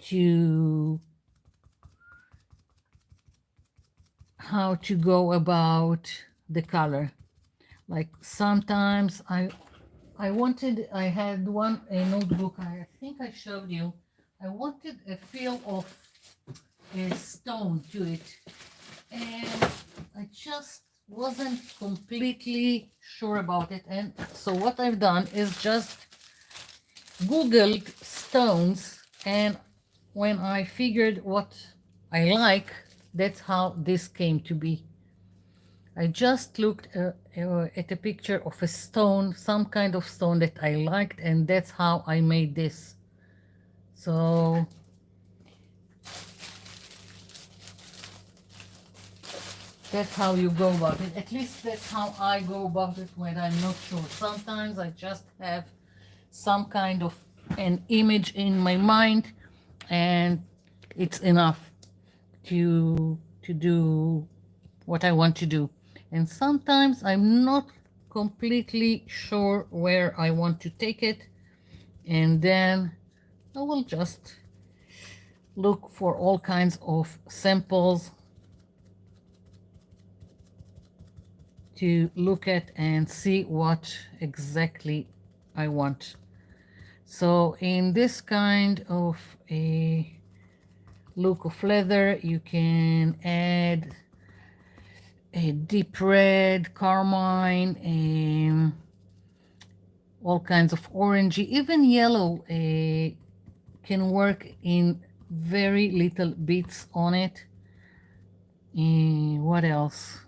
Speaker 1: to how to go about the color. Like sometimes I had a notebook, I think I showed you. I wanted a feel of a stone to it, and I just wasn't completely sure about it. And so what I've done is just Googled stones, and when I figured what I like, that's how this came to be. I just looked at a picture of a stone, some kind of stone that I liked, and that's how I made this. So that's how you go about it. At least that's how I go about it when I'm not sure. Sometimes I just have some kind of an image in my mind, and it's enough to do what I want to do. And sometimes I'm not completely sure where I want to take it, and then I will just look for all kinds of samples to look at and see what exactly I want. So in this kind of a look of leather, you can add a deep red, carmine, and all kinds of orangey, even yellow can work in very little bits on it. And what else?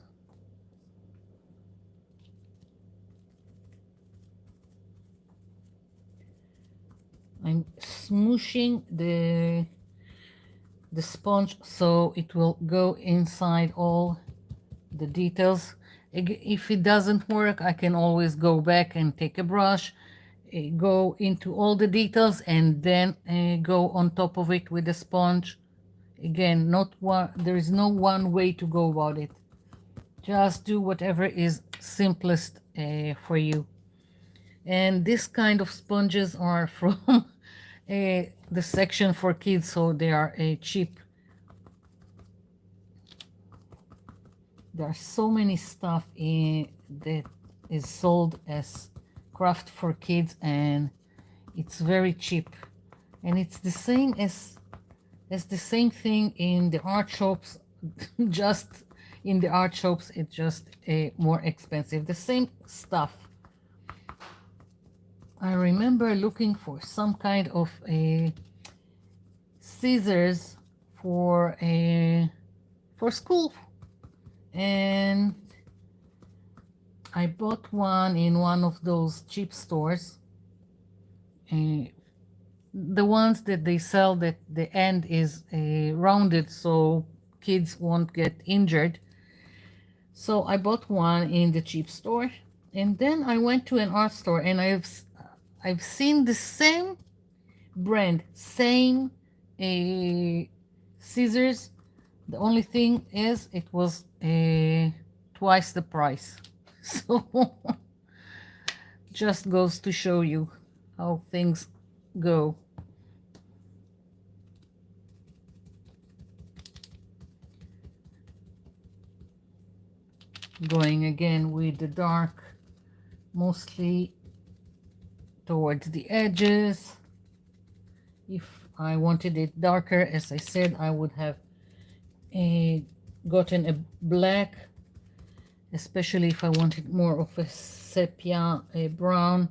Speaker 1: I'm smooshing the sponge so it will go inside all the details. If it doesn't work, I can always go back and take a brush, go into all the details, and then go on top of it with a sponge. Again, there is no one way to go about it. Just do whatever is simplest for you. And this kind of sponges are from the section for kids, so they are cheap. There are so many stuff that is sold as craft for kids, and it's very cheap. And it's the same as the same thing in the art shops. Just in the art shops, it's just more expensive. The same stuff. I remember looking for some kind of scissors for school, and I bought one in one of those cheap stores. The ones that they sell that the end is rounded so kids won't get injured. So I bought one in the cheap store, and then I went to an art store, and I've seen the same brand, same scissors. The only thing is it was twice the price. So just goes to show you how things go. Going again with the dark, mostly towards the edges. If I wanted it darker, as I said, I would have gotten a black especially if I wanted more of a sepia brown.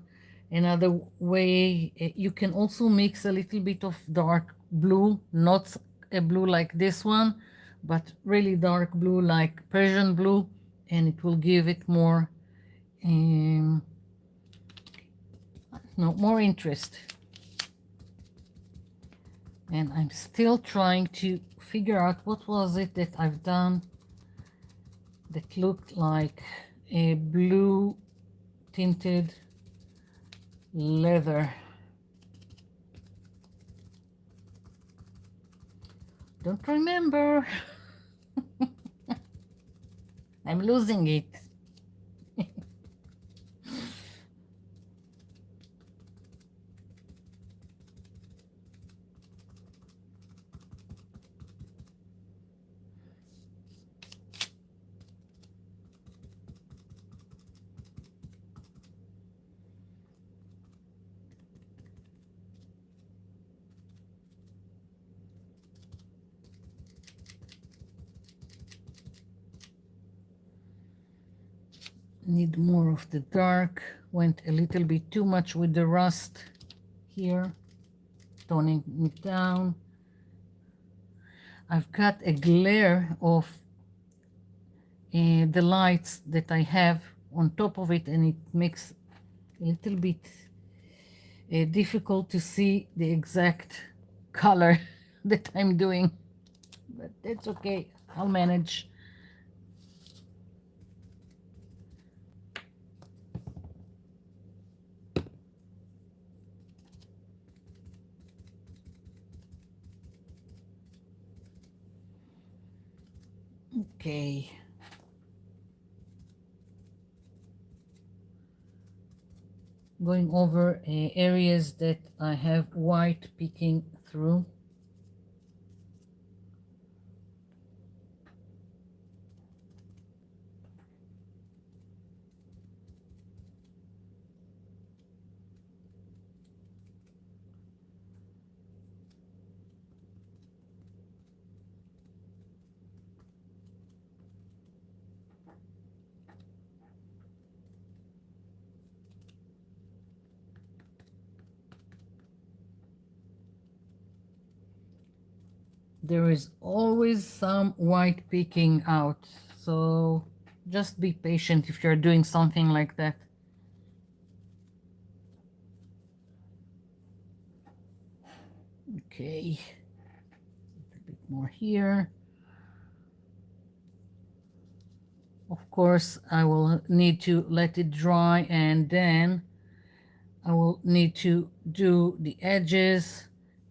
Speaker 1: Another way, you can also mix a little bit of dark blue, not a blue like this one, but really dark blue like Persian blue, and it will give it more, no, more interest. And I'm still trying to figure out what was it that I've done that looked like a blue tinted leather. Don't remember. I'm losing it. Need more of the dark. Went a little bit too much with the rust here, toning it down. I've got a glare of the lights that I have on top of it, and it makes a little bit difficult to see the exact color that I'm doing, but that's okay. I'll manage. Okay. Going over areas that I have white peeking through. There is always some white peeking out, so just be patient if you're doing something like that. Okay, a bit more here. Of course, I will need to let it dry, and then I will need to do the edges,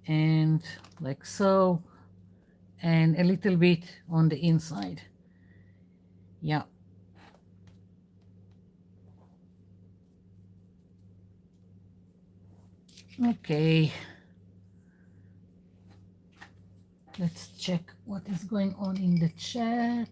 Speaker 1: and like so, and a little bit on the inside. Yeah. Okay. Let's check what is going on in the chat.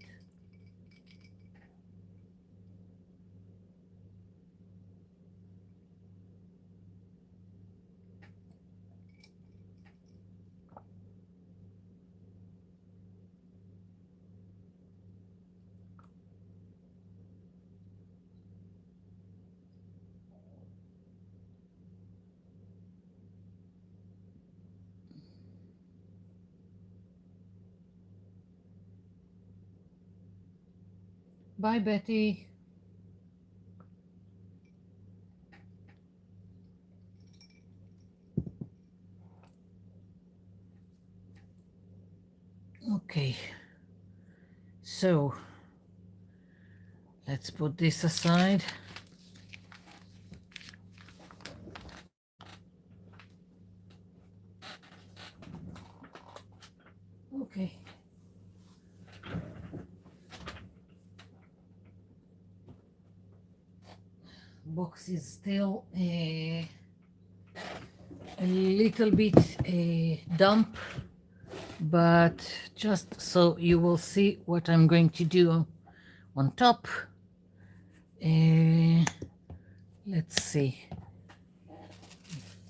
Speaker 1: Bye, Betty. Okay, so let's put this aside. Okay. Box is still a little bit damp, but just so you will see what I'm going to do on top. Let's see. I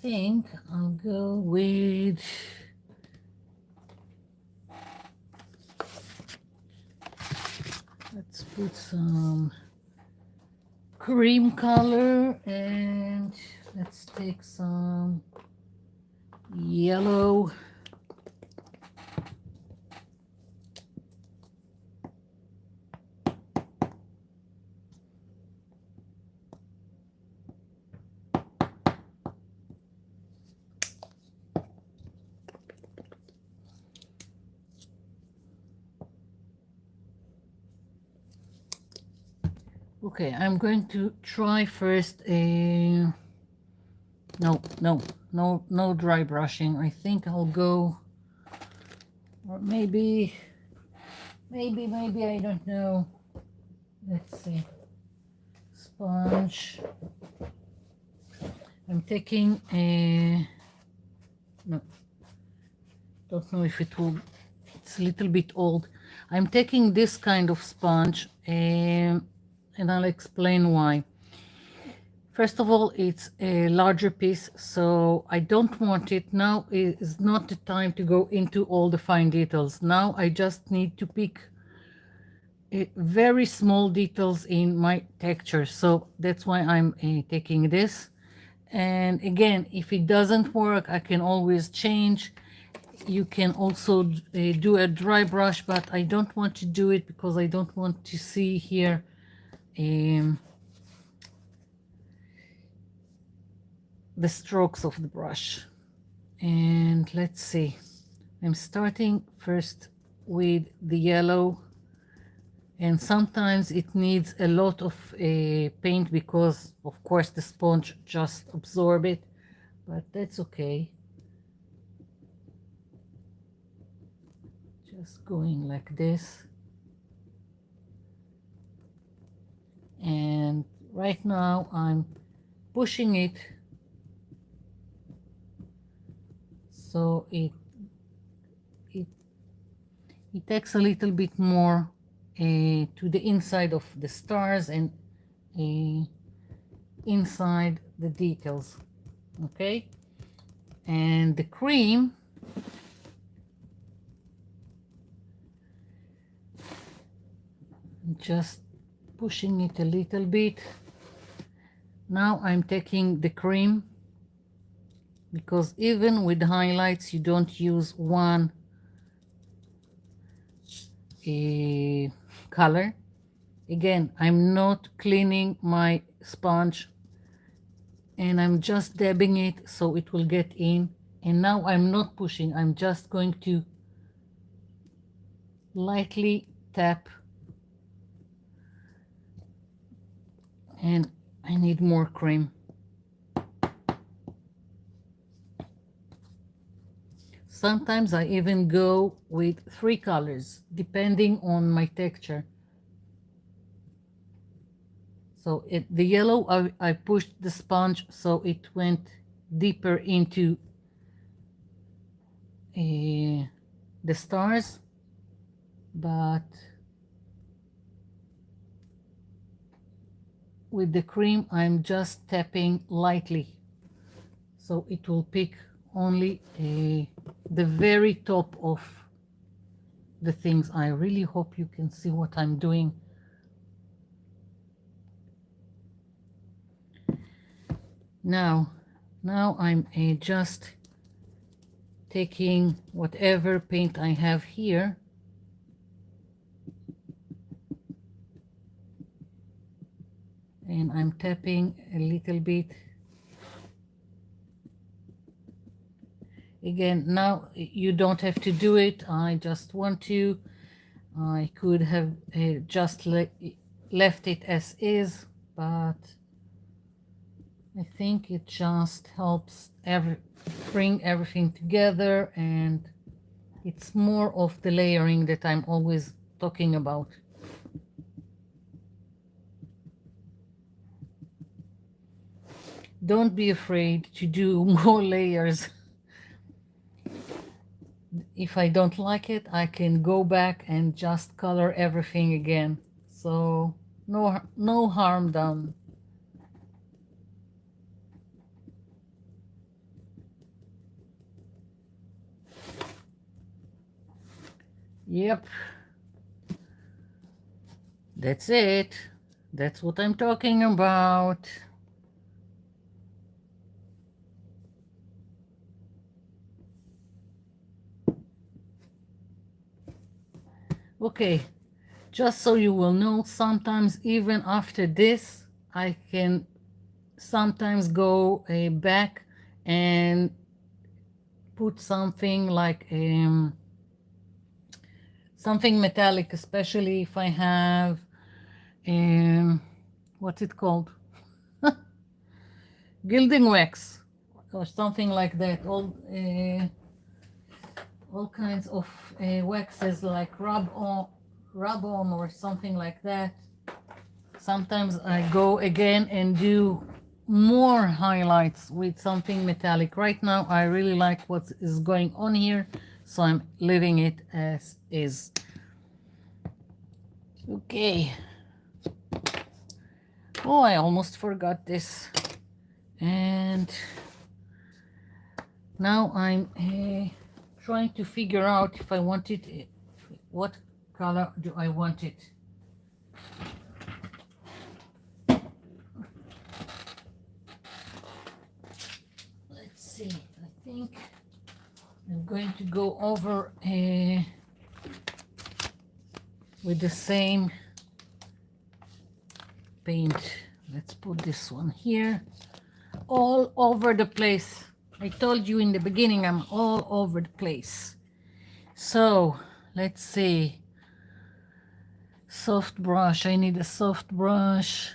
Speaker 1: think I'll go with let's put some cream color, and let's take some yellow. Okay, I'm going to try first a no dry brushing. I think I'll go, or maybe I don't know. Let's see. Sponge. I'm taking a, no, don't know if it will, it's a little bit old. I'm taking this kind of sponge, and I'll explain why. First of all, it's a larger piece, so I don't want it. Now is not the time to go into all the fine details. Now I just need to pick very small details in my texture. So that's why I'm taking this. And again, if it doesn't work, I can always change. You can also do a dry brush, but I don't want to do it because I don't want to see here the strokes of the brush. And let's see, I'm starting first with the yellow, and sometimes it needs a lot of paint because of course the sponge just absorb it, but that's okay. Just going like this. And right now I'm pushing it so it takes a little bit more to the inside of the stars and inside the details. Okay, and the cream, just pushing it a little bit. Now I'm taking the cream, because even with highlights you don't use one color. Again, I'm not cleaning my sponge, and I'm just dabbing it so it will get in. And now I'm not pushing, I'm just going to lightly tap. And I need more cream. Sometimes I even go with 3 colors depending on my texture. So the yellow, I pushed the sponge so it went deeper into the stars, but with the cream I'm just tapping lightly so it will pick only the very top of the things. I really hope you can see what I'm doing. Now I'm just taking whatever paint I have here and I'm tapping a little bit. Again, now you don't have to do it. I just want to. I could have just left it as is, but I think it just helps bring everything together, and it's more of the layering that I'm always talking about. Don't be afraid to do more layers. If I don't like it, I can go back and just color everything again. So no harm done. Yep. That's it. That's what I'm talking about. Okay, just so you will know, sometimes even after this, I can sometimes go back and put something like something metallic, especially if I have what's it called? Gilding wax or something like that. All kinds of waxes like rub on or something like that. Sometimes I go again and do more highlights with something metallic. Right now I really like what is going on here, so I'm leaving it as is. Okay. Oh, I almost forgot this. And now I'm trying to figure out if I want it, what color do I want it. Let's see, I think I'm going to go over with the same paint. Let's put this one here, all over the place. I told you in the beginning I'm all over the place. So let's see. Soft brush. I need a soft brush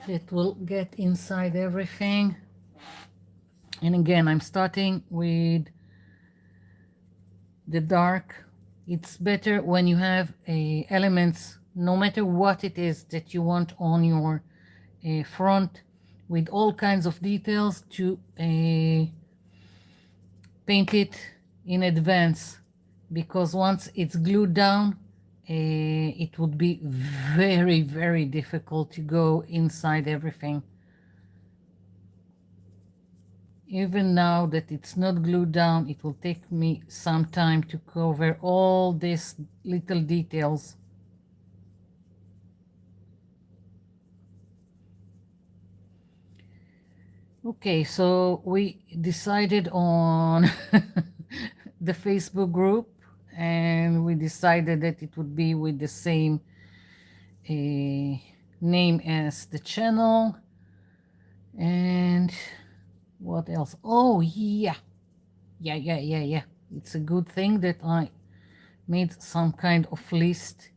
Speaker 1: that will get inside everything. And again, I'm starting with the dark. It's better when you have elements, no matter what it is that you want on your front, with all kinds of details, to paint it in advance, because once it's glued down, it would be very, very difficult to go inside everything. Even now that it's not glued down, it will take me some time to cover all these little details. Okay, so we decided on the Facebook group, and we decided that it would be with the same name as the channel. And what else? Oh, yeah. It's a good thing that I made some kind of list.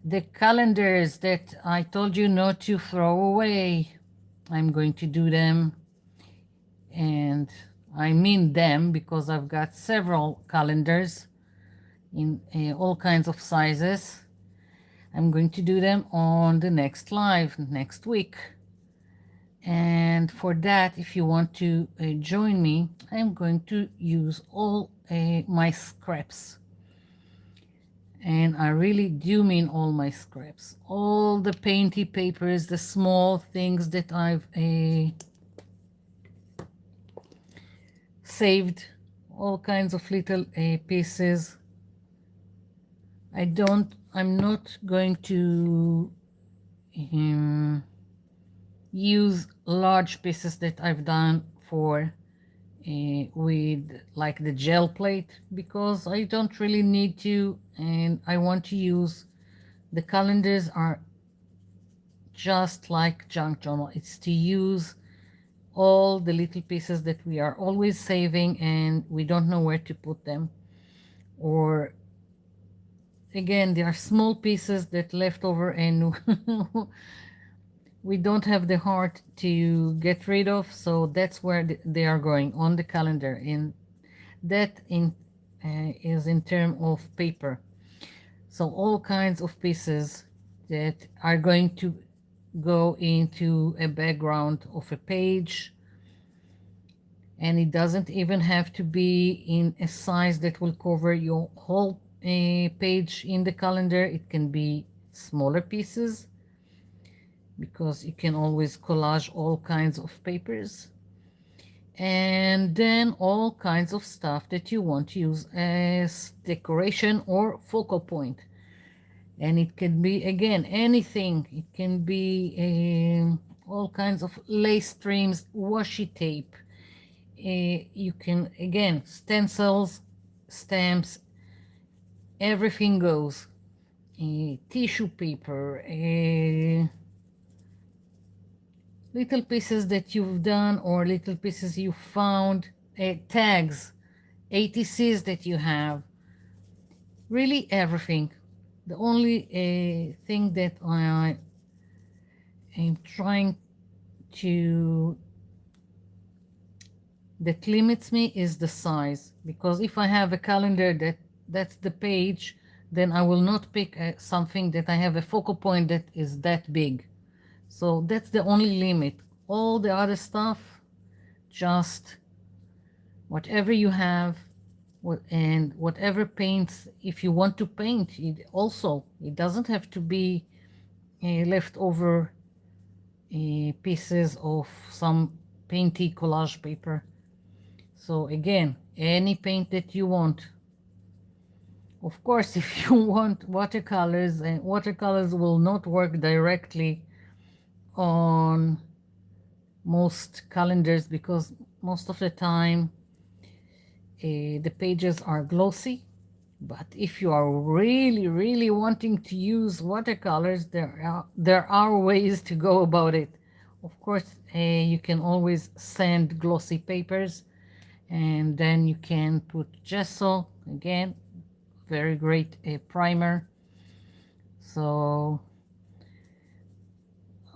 Speaker 1: The calendars that I told you not to throw away, I'm going to do them. And I mean them because I've got several calendars in all kinds of sizes. I'm going to do them on the next live next week. And for that, if you want to join me, I'm going to use all my scraps. And I really do mean all my scraps. All the painty papers, the small things that I've saved, all kinds of little pieces. I'm not going to use large pieces that I've done for with like the gel plate, because I don't really need to, and I want to use the calendars are just like junk journal. It's to use all the little pieces that we are always saving and we don't know where to put them, or again there are small pieces that left over and we don't have the heart to get rid of, so that's where they are going on the calendar. And that is in terms of paper. So all kinds of pieces that are going to go into a background of a page, and it doesn't even have to be in a size that will cover your whole page in the calendar. It can be smaller pieces, because you can always collage all kinds of papers, and then all kinds of stuff that you want to use as decoration or focal point. And it can be, again, anything. It can be all kinds of lace streams, washi tape. You can, again, stencils, stamps, everything goes. Tissue paper, little pieces that you've done or little pieces you found, tags, ATCs that you have, really everything. The only thing that I am trying to, that limits me is the size, because if I have a calendar that's the page, then I will not pick something that I have a focal point that is that big. So that's the only limit. All the other stuff, just whatever you have, and whatever paints, if you want to paint it also, it doesn't have to be leftover pieces of some painty collage paper. So again, any paint that you want. Of course, if you want watercolors, and watercolors will not work directly on most calendars, because most of the time the pages are glossy. But if you are really, really wanting to use watercolors, there are ways to go about it. Of course, you can always sand glossy papers, and then you can put gesso, again, very great primer. So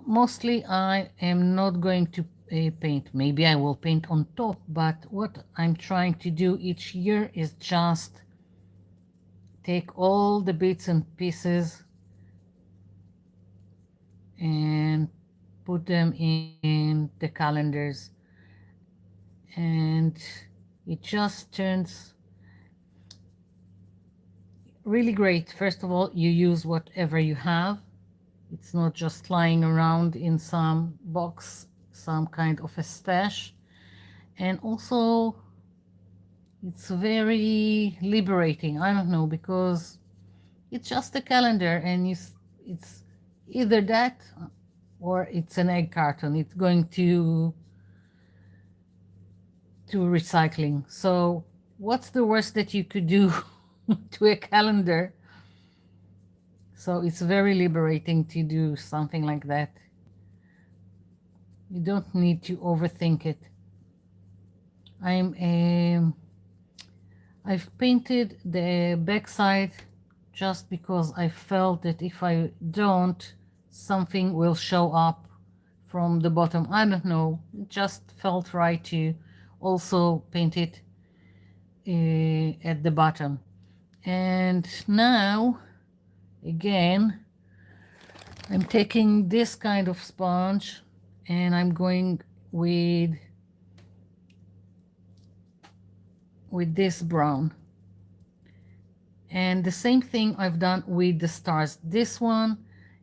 Speaker 1: mostly I am not going to paint. Maybe I will paint on top, but what I'm trying to do each year is just take all the bits and pieces and put them in the calendars, and it just turns really great. First of all, you use whatever you have. It's not just lying around in some box, some kind of a stash. And also, it's very liberating. I don't know, because it's just a calendar, and it's either that or it's an egg carton. It's going to recycling. So what's the worst that you could do to a calendar? So it's very liberating to do something like that. You don't need to overthink it. I've painted the backside just because I felt that if I don't, something will show up from the bottom. I don't know, it just felt right to also paint it at the bottom. And now, again, I'm taking this kind of sponge, and I'm going with this brown. And the same thing I've done with the stars. This one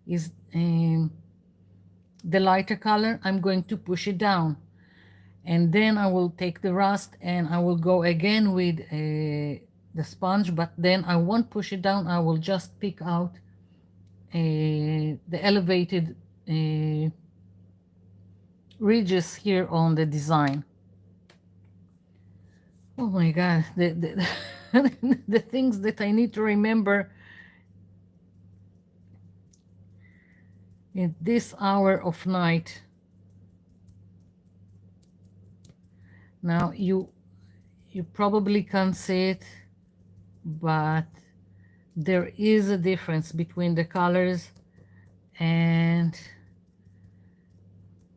Speaker 1: is the lighter color. I'm going to push it down, and then I will take the rust and I will go again with the sponge, but then I won't push it down. I will just pick out the elevated ridges here on the design. Oh my God, the things that I need to remember in this hour of night. Now you probably can't see it, but there is a difference between the colors, and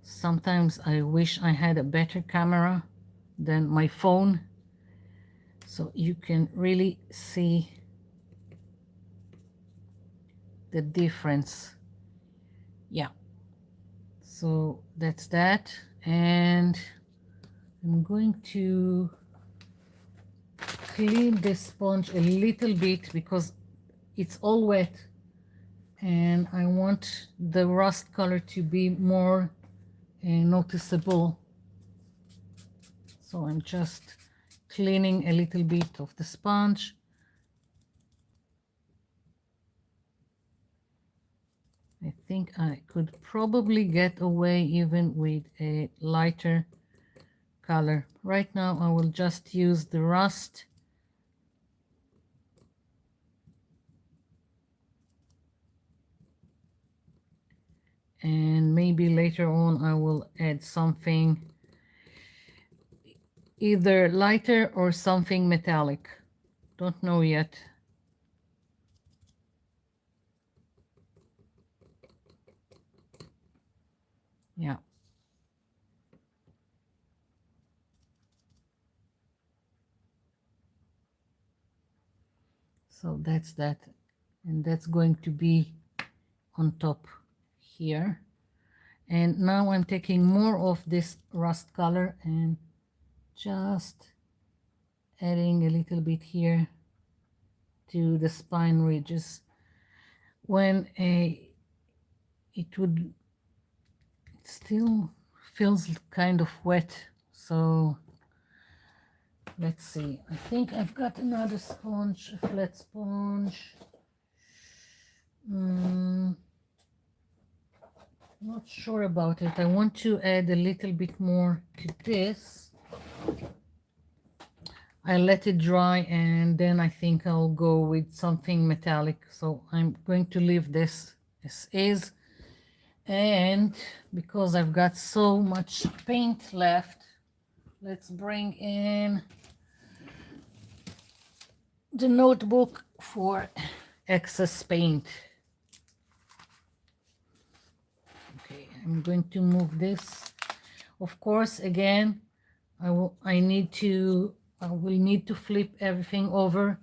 Speaker 1: sometimes I wish I had a better camera than my phone, so you can really see the difference. Yeah, so that's that, and I'm going to clean the sponge a little bit because it's all wet, and I want the rust color to be more noticeable. So I'm just cleaning a little bit of the sponge. I think I could probably get away even with a lighter color. Right now I will just use the rust. And maybe later on I will add something either lighter or something metallic. Don't know yet. Yeah. So that's that. And that's going to be on top here. And now I'm taking more of this rust color and just adding a little bit here to the spine ridges. When it still feels kind of wet, so let's see. I think I've got another sponge, a flat sponge. Not sure about it. I want to add a little bit more to this. I let it dry and then I think I'll go with something metallic. So I'm going to leave this as is. And because I've got so much paint left, let's bring in the notebook for excess paint. Okay, I'm going to move this. Of course, again, I will need to flip everything over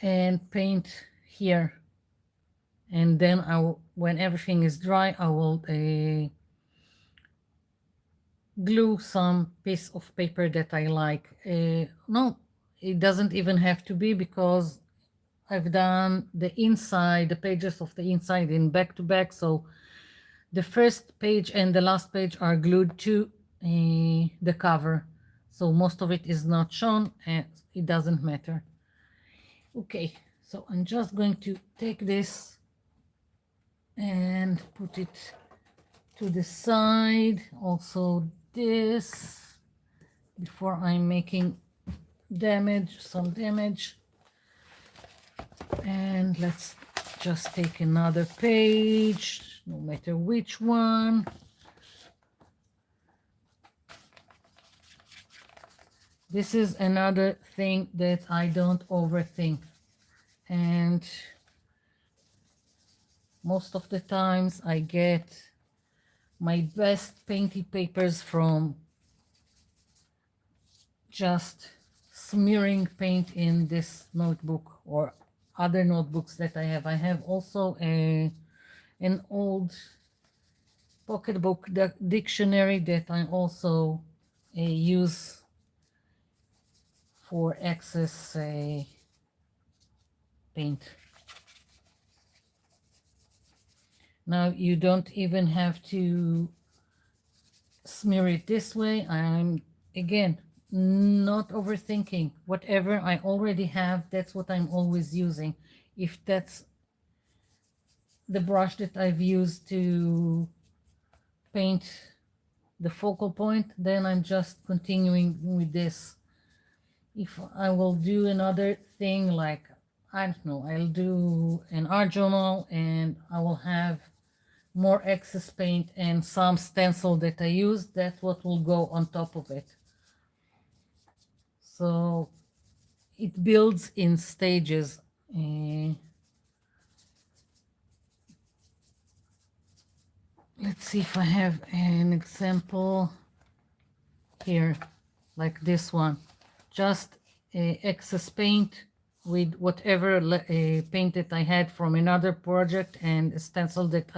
Speaker 1: and paint here. And then when everything is dry, I will glue some piece of paper that I like. No, it doesn't even have to be, because I've done the inside, the pages of the inside in back to back. So the first page and the last page are glued to the cover. So most of it is not shown and it doesn't matter. Okay, so I'm just going to take this and put it to the side. Also this, before I'm making some damage. And let's just take another page, no matter which one. This is another thing that I don't overthink. And most of the times I get my best painty papers from just smearing paint in this notebook or other notebooks that I have. I have also an old pocketbook dictionary that I also use for excess paint. Now you don't even have to smear it this way. I'm again not overthinking. Whatever I already have, that's what I'm always using. If that's the brush that I've used to paint the focal point, then I'm just continuing with this. If I will do another thing, like, I don't know, I'll do an art journal and I will have more excess paint and some stencil that I use, that's what will go on top of it. So it builds in stages. Let's see if I have an example here, like this one. Just excess paint with whatever paint that I had from another project and a stencil that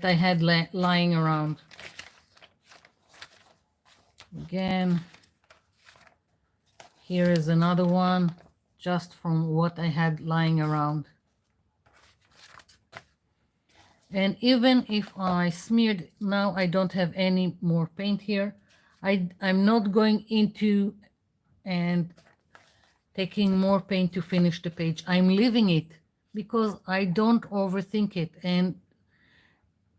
Speaker 1: I had lying around. Again, here is another one just from what I had lying around. And even if I smeared, now I don't have any more paint here. I'm not going into and taking more paint to finish the page. I'm leaving it because I don't overthink it, and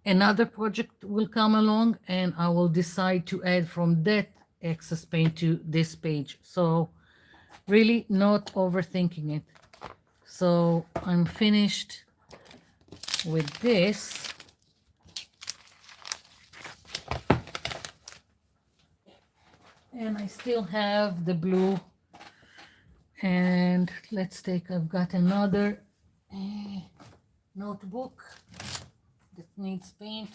Speaker 1: another project will come along and I will decide to add from that excess paint to this page. So really not overthinking it. So I'm finished with this. And I still have the blue. And let's take, I've got another notebook that needs paint.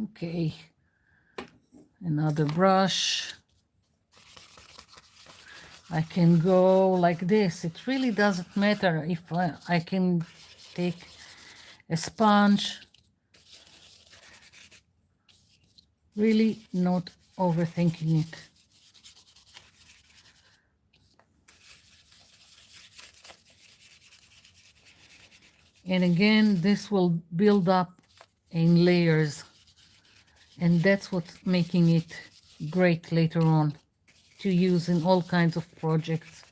Speaker 1: Okay, another brush. I can go like this. It really doesn't matter if I can take a sponge. Really not overthinking it. And again, this will build up in layers. And that's what's making it great later on to use in all kinds of projects.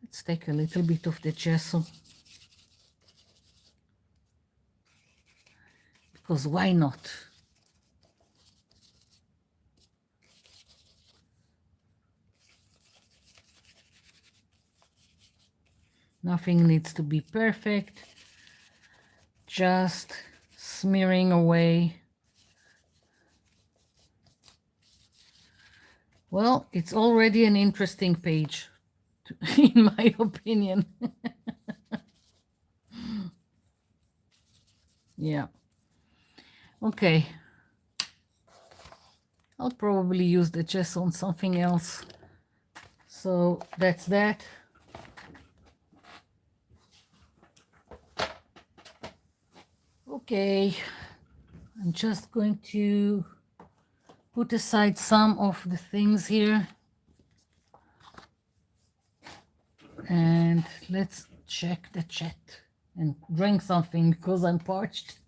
Speaker 1: Let's take a little bit of the gesso. Because why not? Nothing needs to be perfect. Just smearing away. Well, it's already an interesting page, in my opinion. Yeah. Okay. I'll probably use the gesso on something else. So that's that. Okay. I'm just going to put aside some of the things here. And let's check the chat and drink something because I'm parched.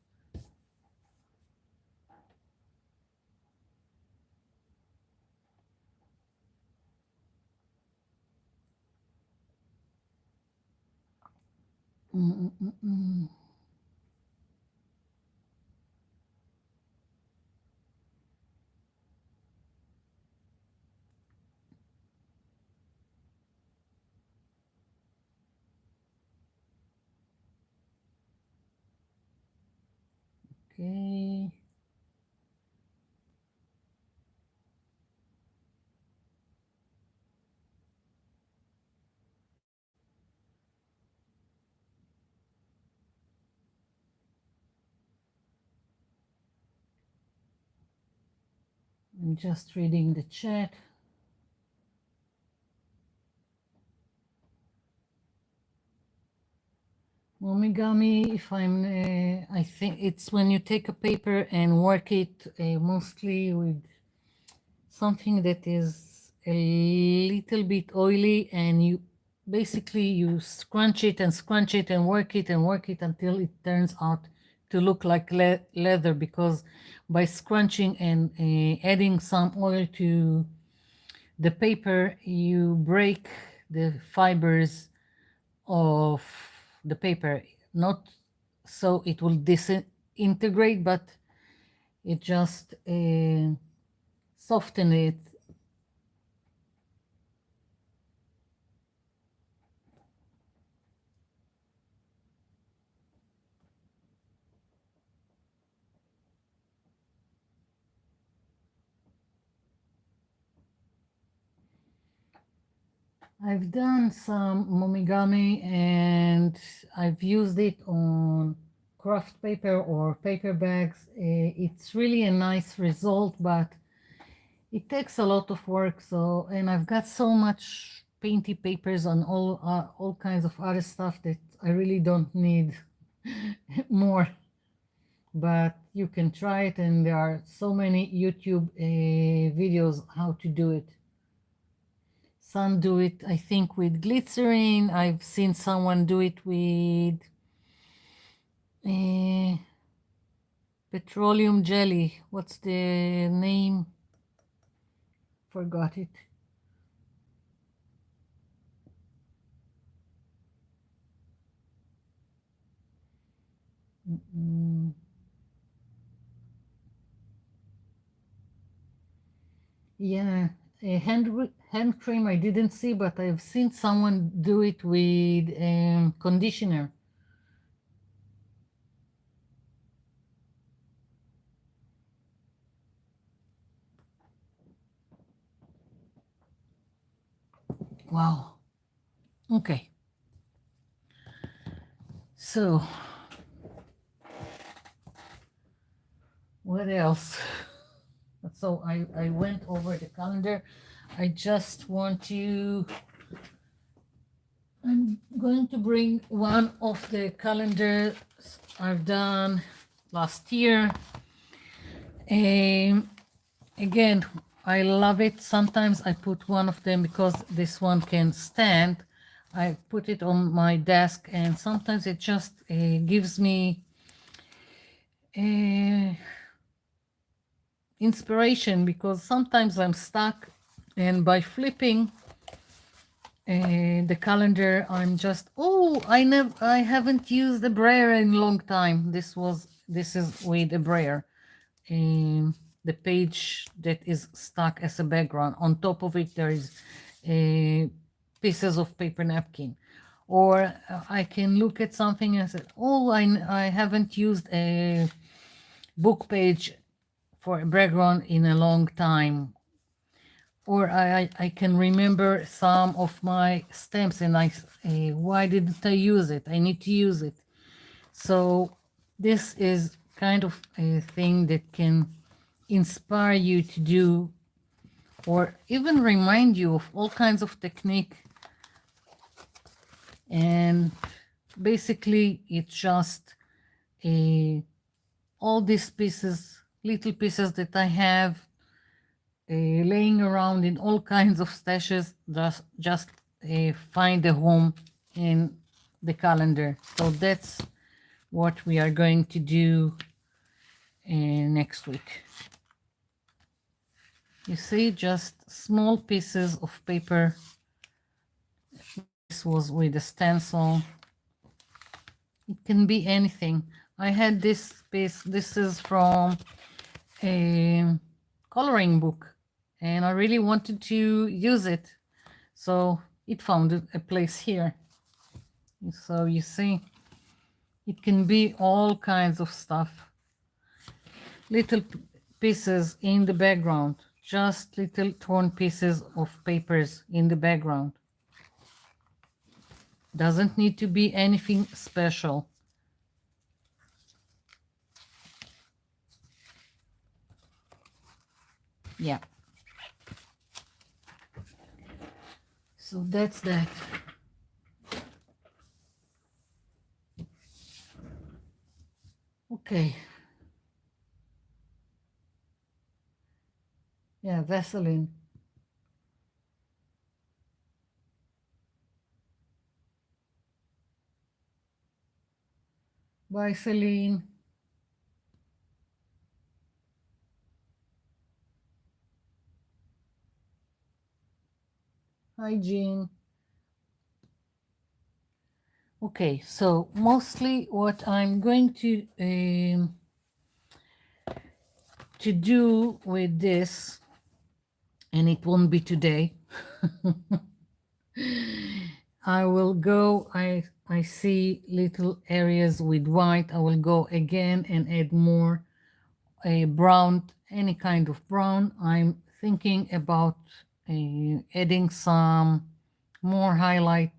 Speaker 1: Okay. I'm just reading the chat. Momigami, if I'm, I think it's when you take a paper and work it mostly with something that is a little bit oily, and you basically you scrunch it and work it until it turns out to look like leather, because by scrunching and adding some oil to the paper, you break the fibers of the paper, not so it will disintegrate, but it just soften it. I've done some momigami and I've used it on craft paper or paper bags. It's really a nice result, but it takes a lot of work. So, and I've got so much painty papers on all kinds of other stuff that I really don't need more. But you can try it, and there are so many YouTube videos how to do it. Some do it, I think, with glycerin. I've seen someone do it with petroleum jelly. What's the name? Forgot it. Mm, yeah, a hand cream I didn't see, but I've seen someone do it with conditioner. Wow. Okay. So, what else? So I went over the calendar. I just want to, I'm going to bring one of the calendars I've done last year. Again, I love it. Sometimes I put one of them because this one can stand. I put it on my desk, and sometimes it just gives me inspiration, because sometimes I'm stuck, and by flipping the calendar, I'm just, oh, I haven't used the brayer in a long time. This is with a brayer. The page that is stuck as a background. On top of it, there is pieces of paper napkin. Or I can look at something and say, oh, I haven't used a book page for a background in a long time. Or I can remember some of my stamps, and why didn't I use it? I need to use it. So this is kind of a thing that can inspire you to do, or even remind you of all kinds of technique. And basically it's just all these pieces, little pieces that I have laying around in all kinds of stashes, just find a home in the calendar. So that's what we are going to do next week. You see, just small pieces of paper. This was with a stencil. It can be anything. I had this piece. This is from a coloring book, and I really wanted to use it. So it found a place here. So you see, it can be all kinds of stuff. Little pieces in the background, just little torn pieces of papers in the background. Doesn't need to be anything special. Yeah. So that's that. Okay. Yeah, Vaseline. Bye, Celine. Hi, Jean. Okay, so mostly what I'm going to do with this, and it won't be today. I will go, I see little areas with white. I will go again and add more a brown, any kind of brown. I'm thinking about adding some more highlights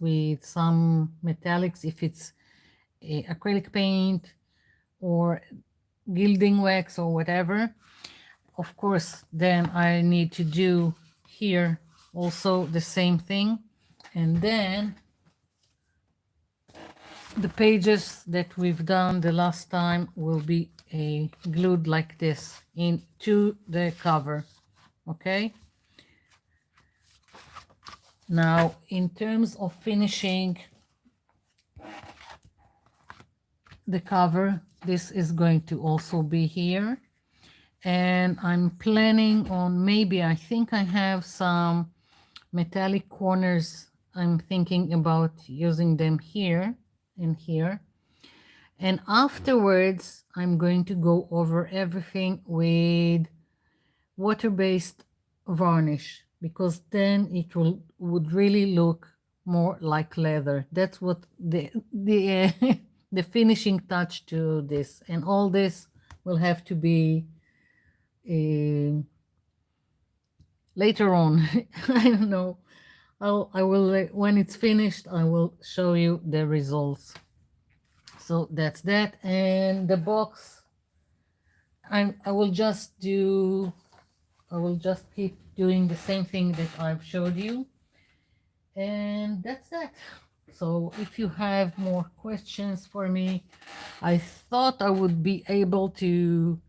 Speaker 1: with some metallics, if it's acrylic paint or gilding wax or whatever. Of course, then I need to do here also the same thing. And then the pages that we've done the last time will be glued like this into the cover. Okay. Now, in terms of finishing the cover, this is going to also be here. And I'm planning on, maybe, I think I have some metallic corners. I'm thinking about using them here and here. And afterwards, I'm going to go over everything with water-based varnish, because then it would really look more like leather. That's what the the finishing touch to this, and all this will have to be later on. I don't know. I will when it's finished, I will show you the results. So that's that, and the box. I will just do. I will just keep doing the same thing that I've showed you, and that's that. So if you have more questions for me, I thought I would be able to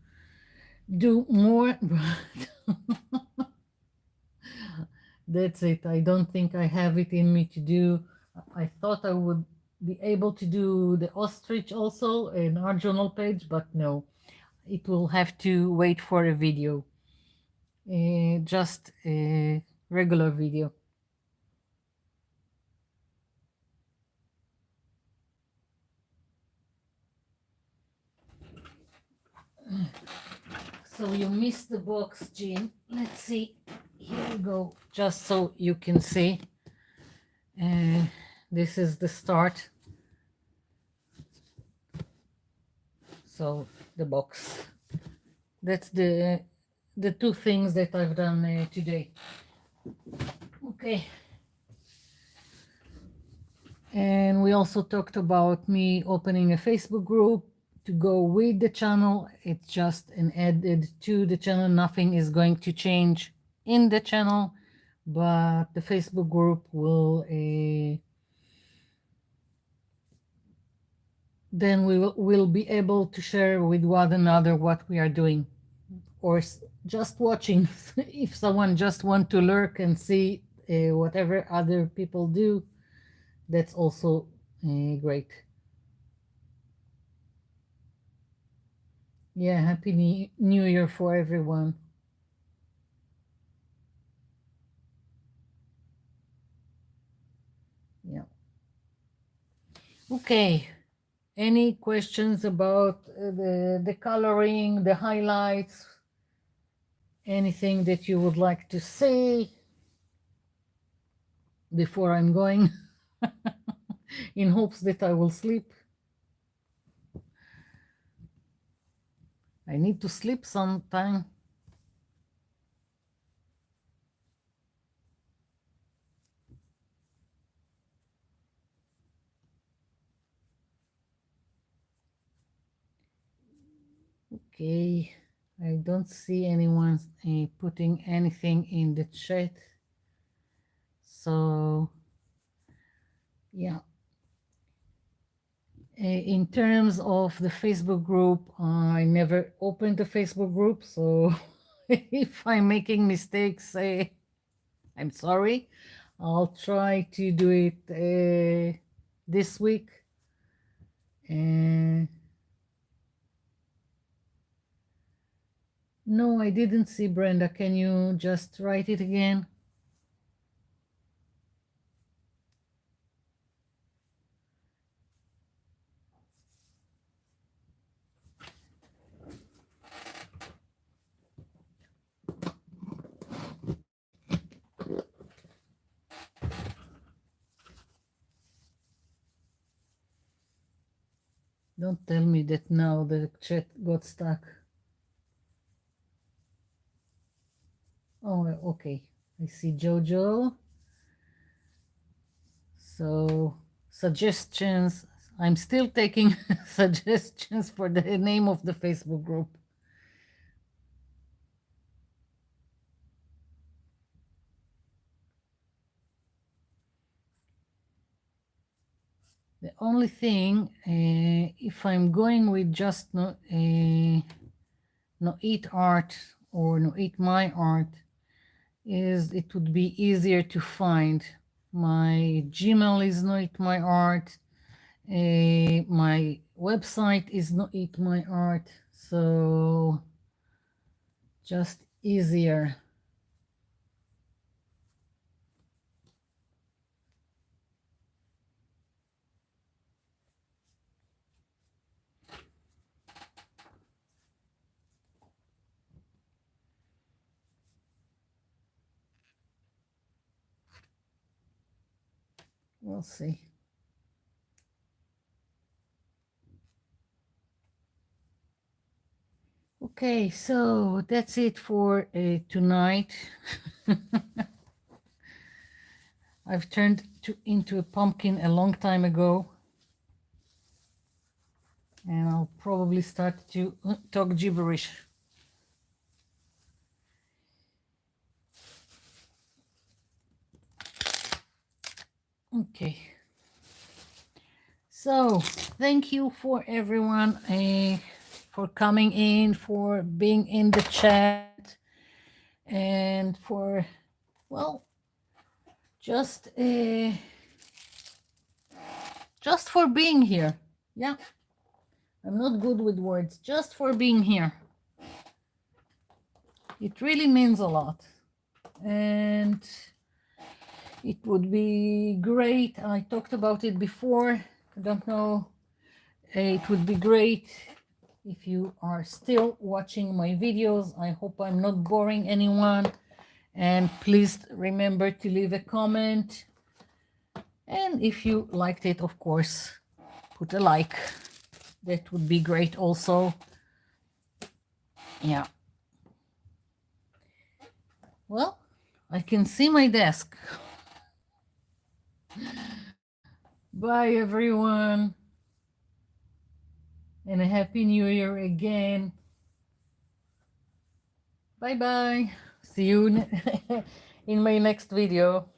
Speaker 1: do more, but that's it. I don't think I have it in me to do. I thought I would be able to do the ostrich also in our journal page, but no, it will have to wait for a video, just a regular video. So you missed the box, Jean. Let's see. Here we go. Just so you can see. This is the start. So the box. That's the two things that I've done today. Okay. And we also talked about me opening a Facebook group to go with the channel. It's just an added to the channel. Nothing is going to change in the channel, but the Facebook group will then we'll be able to share with one another what we are doing, or just watching. If someone just want to lurk and see whatever other people do, that's also great. Yeah, happy New Year for everyone. Yeah. Okay. Any questions about the coloring, the highlights, anything that you would like to say before I'm going, in hopes that I will sleep? I need to sleep sometime. Okay, I don't see anyone putting anything in the chat. So, yeah. In terms of the Facebook group, I never opened the Facebook group. So, if I'm making mistakes, I'm sorry. I'll try to do it this week. No, I didn't see Brenda. Can you just write it again? Don't tell me that now the chat got stuck. Oh, okay. I see Jojo. So, suggestions. I'm still taking suggestions for the name of the Facebook group. The only thing, if I'm going with just no eat art or no eat my art, is it would be easier to find. My Gmail is no eat my art. My website is no eat my art. So just easier. We'll see. Okay, so that's it for tonight. I've turned into a pumpkin a long time ago. And I'll probably start to talk gibberish. Okay. So thank you for everyone for coming in, for being in the chat, and for, well, just for being here. Yeah, I'm not good with words. Just for being here. It really means a lot. And it would be great. I talked about it before. I don't know. It would be great if you are still watching my videos. I hope I'm not boring anyone. And please remember to leave a comment. And if you liked it, of course, put a like. That would be great also. Yeah. Well, I can see my desk. Bye, everyone. And a Happy New Year again. Bye-bye. See you in my next video.